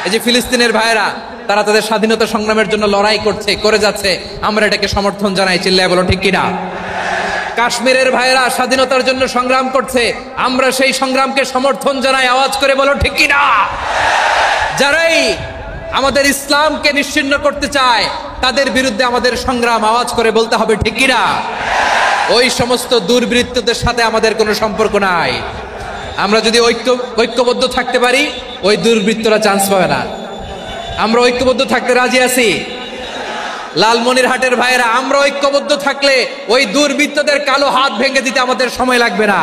এই যে ফিলিস্তিনের ভাইয়েরা, তারা তাদের স্বাধীনতা সংগ্রামের জন্য লড়াই করছে, করে যাচ্ছে, আমরা এটাকে সমর্থন জানাই, চিল্লায় বলেন ঠিক কিনা? কাশ্মীরের ভাইয়েরা স্বাধীনতার জন্য সংগ্রাম করছে, আমরা সেই সংগ্রামকে সমর্থন জানাই, আওয়াজ করে বলো ঠিক কিনা? যারাই আমাদের ইসলামকে নিশ্চিহ্ন করতে চায় তাদের বিরুদ্ধে আমাদের সংগ্রাম, আওয়াজ করে বলতে হবে ঠিক কিনা? ওই সমস্ত দুর্বৃত্তদের সাথে আমাদের কোনো সম্পর্ক নাই। আমরা যদি ঐক্যবদ্ধ থাকতে পারি, ওই দুর্বৃত্তরা চান্স পাবে না। আমরা ঐক্যবদ্ধ থাকতে রাজি আছি। লালমনিরহাটের ভাইয়েরা, আমরা ঐক্যবদ্ধ থাকলে ওই দুর্বৃত্তদের কালো হাত ভেঙে দিতে আমাদের সময় লাগবে না।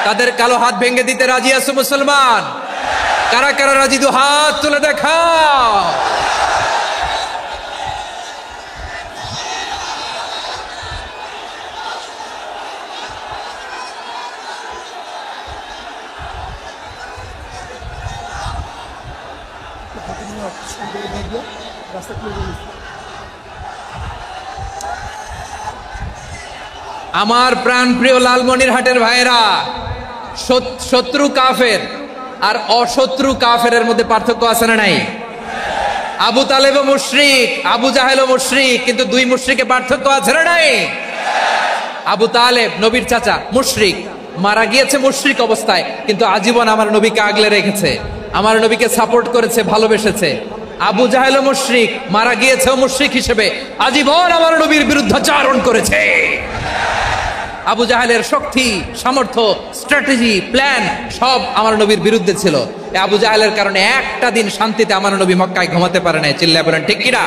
তাদের কালো হাত ভেঙে দিতে রাজি আছে মুসলমান? কারা কারা রাজি? দু হাত তুলে দেখাও। আমার প্রাণ প্রিয় লালমনিরহাটের ভাইয়েরা, শত্রু কাফের আর অশত্রু কাফেরের মধ্যে পার্থক্য আছে না নাই? আবু তালেবও মুশরিক, আবু জাহেলও মুশরিক, কিন্তু দুই মুশরিকে পার্থক্য আছে না নাই? আবু তালেব নবীর চাচা, মুশরিক, মারা গিয়েছে মুশরিক অবস্থায়, কিন্তু আজীবন আমার নবীকে আগলে রেখেছে, আমার নবীকে সাপোর্ট করেছে, ভালোবেসেছে। আবু জাহেলও মুশরিক, মারা গিয়েছেও মুশরিক হিসেবে, আজীবন আমার নবীর বিরুদ্ধাচারণ করেছে। আবু জাহেলের শক্তি, সামর্থ্য, স্ট্র্যাটেজি, প্ল্যান সব আমার নবীর বিরুদ্ধে ছিল। আবু জাহেলের কারণে একটা দিন শান্তিতে আমার নবী মক্কায় ঘুমাতে পারে নাই, চিল্লায় বলেন ঠিক কিনা?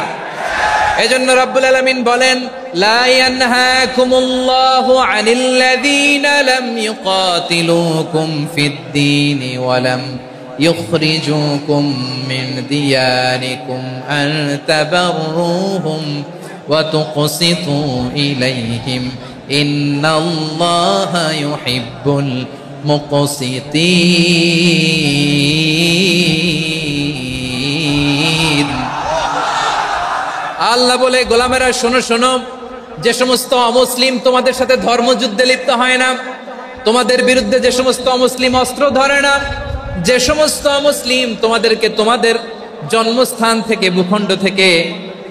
এজন্য রব্বুল আলামিন বলেন, লা ইয়ানহাকুমুল্লাহু আনিল্লাযীনা লাম ইউকাতিলুকুম ফিদ-দীনি ওয়া লাম ইখরিজুকুম মিন দিয়ারিকুম আন তাবাররুহুম ওয়া তুকসিতু ইলাইহিম ইন্নাল্লাহা ইউহিব্বুল মুকসিতিন। আল্লাহ বলে, গোলামেরা শোনো শোনো, যে সমস্ত অমুসলিম তোমাদের সাথে ধর্মযুদ্ধে লিপ্ত হয় না, তোমাদের বিরুদ্ধে যে সমস্ত অমুসলিম অস্ত্র ধরে না, যে সমস্ত অমুসলিম তোমাদেরকে তোমাদের জন্মস্থান থেকে, ভূখণ্ড থেকে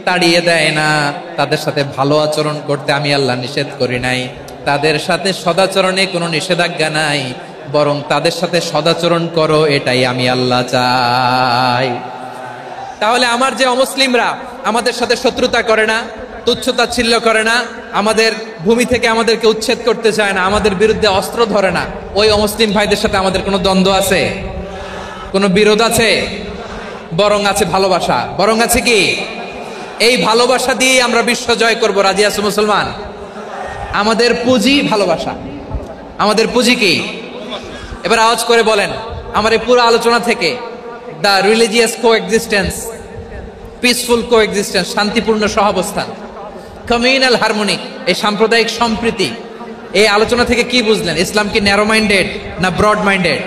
তাড়িয়ে দেয় না, তাদের সাথে ভালো আচরণ করতে আমি আল্লাহ নিষেধ করি নাই। তাদের সাথে সদাচরণে কোনো নিষেধাজ্ঞা নাই, বরং তাদের সাথে সদাচরণ করো, এটাই আমি আল্লাহ চাই। তাহলে আমার যে অমুসলিমরা আমাদের সাথে শত্রুতা করে না, তুচ্ছতাচ্ছিল্য করে না, আমাদের ভূমি থেকে আমাদেরকে উচ্ছেদ করতে চায় না, আমাদের বিরুদ্ধে অস্ত্র ধরে না, ওই অমুসলিম ভাইদের সাথে আমাদের কোনো দ্বন্দ্ব আছে? কোনো বিরোধ আছে? বরং আছে ভালোবাসা। বরং আছে কি? এই ভালোবাসা দিয়ে আমরা বিশ্ব জয় করব। রাজি আছো মুসলমান? আমাদের পুঁজি ভালোবাসা। আমাদের পুঁজি কি? এবার আওয়াজ করে বলেন, আমার এই পুরো আলোচনা থেকে the religious coexistence, peaceful coexistence, শান্তিপূর্ণ সহাবস্থান, কমিউনাল হারমোনি, এই সাম্প্রদায়িক সম্প্রীতি, এই আলোচনা থেকে কি বুঝলেন? ইসলাম কি ন্যারো মাইন্ডেড না ব্রড মাইন্ডেড?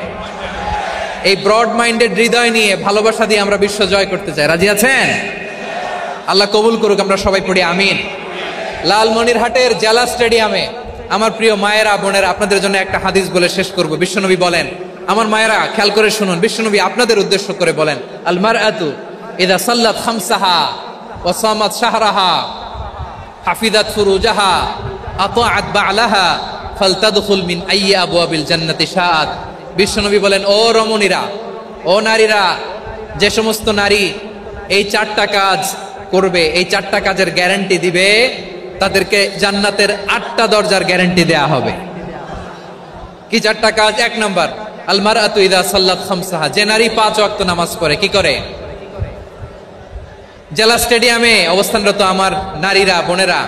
এই ব্রড মাইন্ডেড হৃদয় নিয়ে, ভালোবাসা দিয়ে আমরা বিশ্ব জয় করতে চাই। রাজি আছেন? আল্লাহ কবুল করুক, আমরা সবাই পড়ি আমিন। লালমনিরহাটের জেলা স্টেডিয়ামে আমার প্রিয় মায়েরা, বোনেরা, আপনাদের জন্য একটা হাদিস বলে শেষ করব। বিশ্বনবী বলেন, আমার মায়েরা খেয়াল করে শুনুন, বিশ্বনবী আপনাদের উদ্দেশ্য করে বলেন, আল মারআতু ইযা সাল্লাত খামসাহা ওয়া সামাত শাহরাহা হাফিজাত ফুরুজাহা আতাআত বা'লাহা ফালতাদখুল মিন আইয়ি আবওয়াবিল জান্নাতি শাআত। বিশ্বনবী বলেন, ও রমণীরা, ও নারীরা, যে সমস্ত নারী এই চারটা কাজ করবে, এই চারটা কাজের গ্যারান্টি দিবে, তাদেরকে জান্নাতের 8টা দরজার গ্যারান্টি দেয়া হবে। কি চারটা কাজ? 1 নাম্বার, আল মারআতু ইযা সাল্লাত খামসাহা, যে নারী 5 ওয়াক্ত নামাজ পড়ে। কি করে? জেলা স্টেডিয়ামে অবস্থানরত আমার নারীরা, বোনেরা,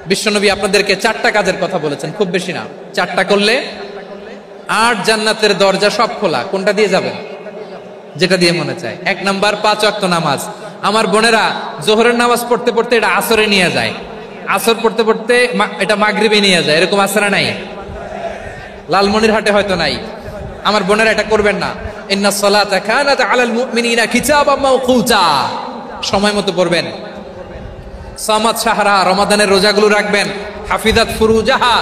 বিশ্বনবী আপনাদেরকে 4টা কাজের কথা বলেছেন, খুব বেশি না। 4টা করলে 8 জান্নাতের দরজা সব খোলা। কোনটা দিয়ে যাবেন? যেটা দিয়ে মনে চায়। 1 নাম্বার 5 ওয়াক্ত নামাজ। আমার বোনেরা জোহরের নামাজ পড়তে পড়তে এটা আসরে নিয়ে যায়, আসর পড়তে পড়তে এটা মাগরিবে নিয়ে যায়, এরকম আছে না নাই? লালমনিরহাটে হয়তো নাই। আমার বোনেরা এটা করবেন না। ইন্নাস সালাতা কানাত আলাল মুমিনিনা কিতাবাম মাওকুতা, সময় মতো পড়বেন। সামাত শাহরা, রমাদানের রোজাগুলো রাখবেন। হাফিজাত ফুরুজাহা,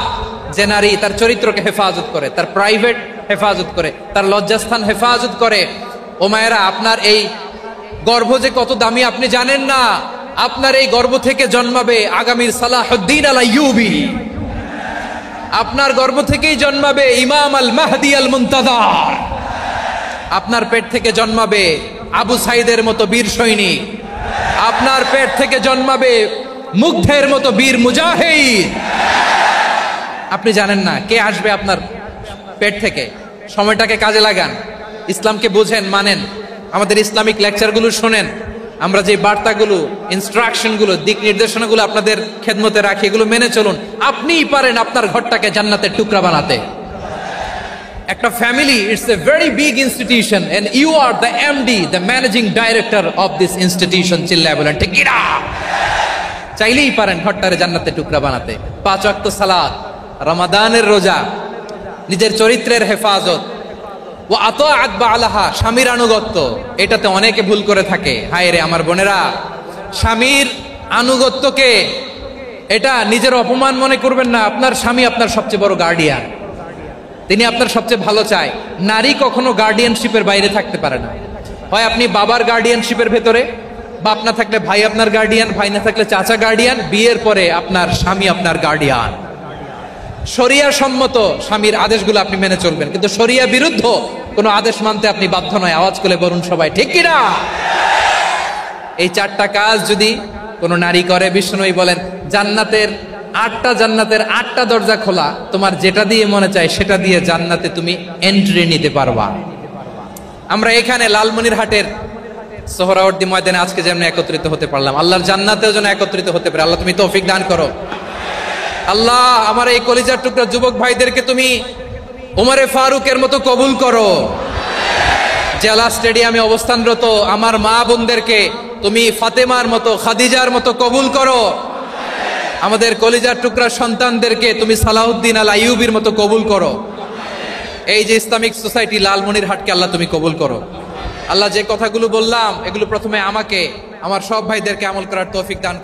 যে নারী তার চরিত্রকে হেফাজত করে, তার প্রাইভেট হেফাজত করে, তার লজ্জাস্থান হেফাজত করে। ও মায়েরা, আপনার এই গর্ভ যে কত দামি আপনি জানেন না। আপনার এই গর্ভ থেকে জন্মাবে আগামীর সালাহুদ্দিন আল আইয়ুবী। আপনার গর্ভ থেকেই জন্মাবে ইমাম আল মাহদি আল মুনতাজার। আপনার পেট থেকে জন্মাবে আবু সাইদের মতো বীর সৈনিক। আপনার পেট থেকে জন্মাবে মুগ্ধের মতো বীর মুজাহিদ। আপনি জানেন না কে আসবে আপনার পেট থেকে। সময়টাকে কাজে লাগান, ইসলামকে বোঝেন, মানেন, আমাদের ইসলামিক লেকচারগুলো শোনেন। আমরা যে বার্তাগুলো, ইনস্ট্রাকশনগুলো, দিক নির্দেশনাগুলো আপনাদের খেদমতে রাখি, এগুলো মেনে চলুন। আপনিই পারেন আপনার ঘরটাকে জান্নাতের টুকরা বানাতে। একটা family, it's a very big institution and you are the MD, the managing director of this institution. চিল্লায় বলেন ঠিক কিনা? চাইলেই পারেন ঘরটারে জান্নাতের টুকরা বানাতে। 5 ওয়াক্ত সালাত, রমাদানের রোজা, নিজের চরিত্রের হেফাজত, ও আতাআত বালাহা, স্বামীর আনুগত্য। এটাতে অনেকে ভুল করে থাকে। হায় রে আমার বোনেরা, স্বামীর আনুগত্যকে এটা নিজের অপমান মনে করবেন না। আপনার স্বামী আপনার সবচেয়ে বড় গার্ডিয়ান, তিনি আপনার সবচেয়ে ভালো চায়। নারী কখনো গার্ডিয়ানশিপের বাইরে থাকতে পারে না। হয় আপনি বাবার গার্ডিয়ানশিপের ভেতরে, বাপ না থাকলে ভাই আপনার গার্ডিয়ান, ভাই না থাকলে চাচা গার্ডিয়ান, বিয়ের পরে আপনার স্বামী আপনার গার্ডিয়ান। শরিয়া সম্মত স্বামীর আদেশগুলো আপনি মেনে চলবেন, কিন্তু শরিয়া বিরুদ্ধ কোনো আদেশ মানতে আপনি বাধ্য নয়। আওয়াজ করে বলুন সবাই ঠিক কিনা? এই 4টা কাজ যদি কোনো নারী করে, বিষ্ণুই বলেন জান্নাতের 8টা দরজা খোলা, তোমার যেটা দিয়ে মনে চায় সেটা দিয়ে জান্নাতে তুমি এন্ট্রি নিতে পারবা। আমরা এখানে লালমনিরহাটের সোহরাওয়ার্দী ময়দানে আজকে যেমন একত্রিত হতে পারলাম, আল্লাহর জান্নাতেও যেন একত্রিত হতে পারে। আল্লাহ তুমি তৌফিক দান করো। আল্লাহ আমার এই কলিজার টুকরা যুবক ভাইদেরকে তুমি ওমরে ফারুকের মতো কবুল করো। জেলা স্টেডিয়ামে অবস্থানরত আমার মা বোনদেরকে তুমি ফাতেমার মতো, খাদিজার মতো কবুল করো। আমাদের কলিজার টুকরা সন্তানদেরকে তুমি সালাউদ্দিন আল আইয়ুবীর মতো কবুল করো। এই যে ইসলামিক সোসাইটি লালমনিরহাটকে আল্লাহ তুমি কবুল করো। আল্লাহ যে কথাগুলো বললাম এগুলো প্রথমে আমাকে, আমার সব ভাইদেরকে আমল করার তৌফিক দান করো।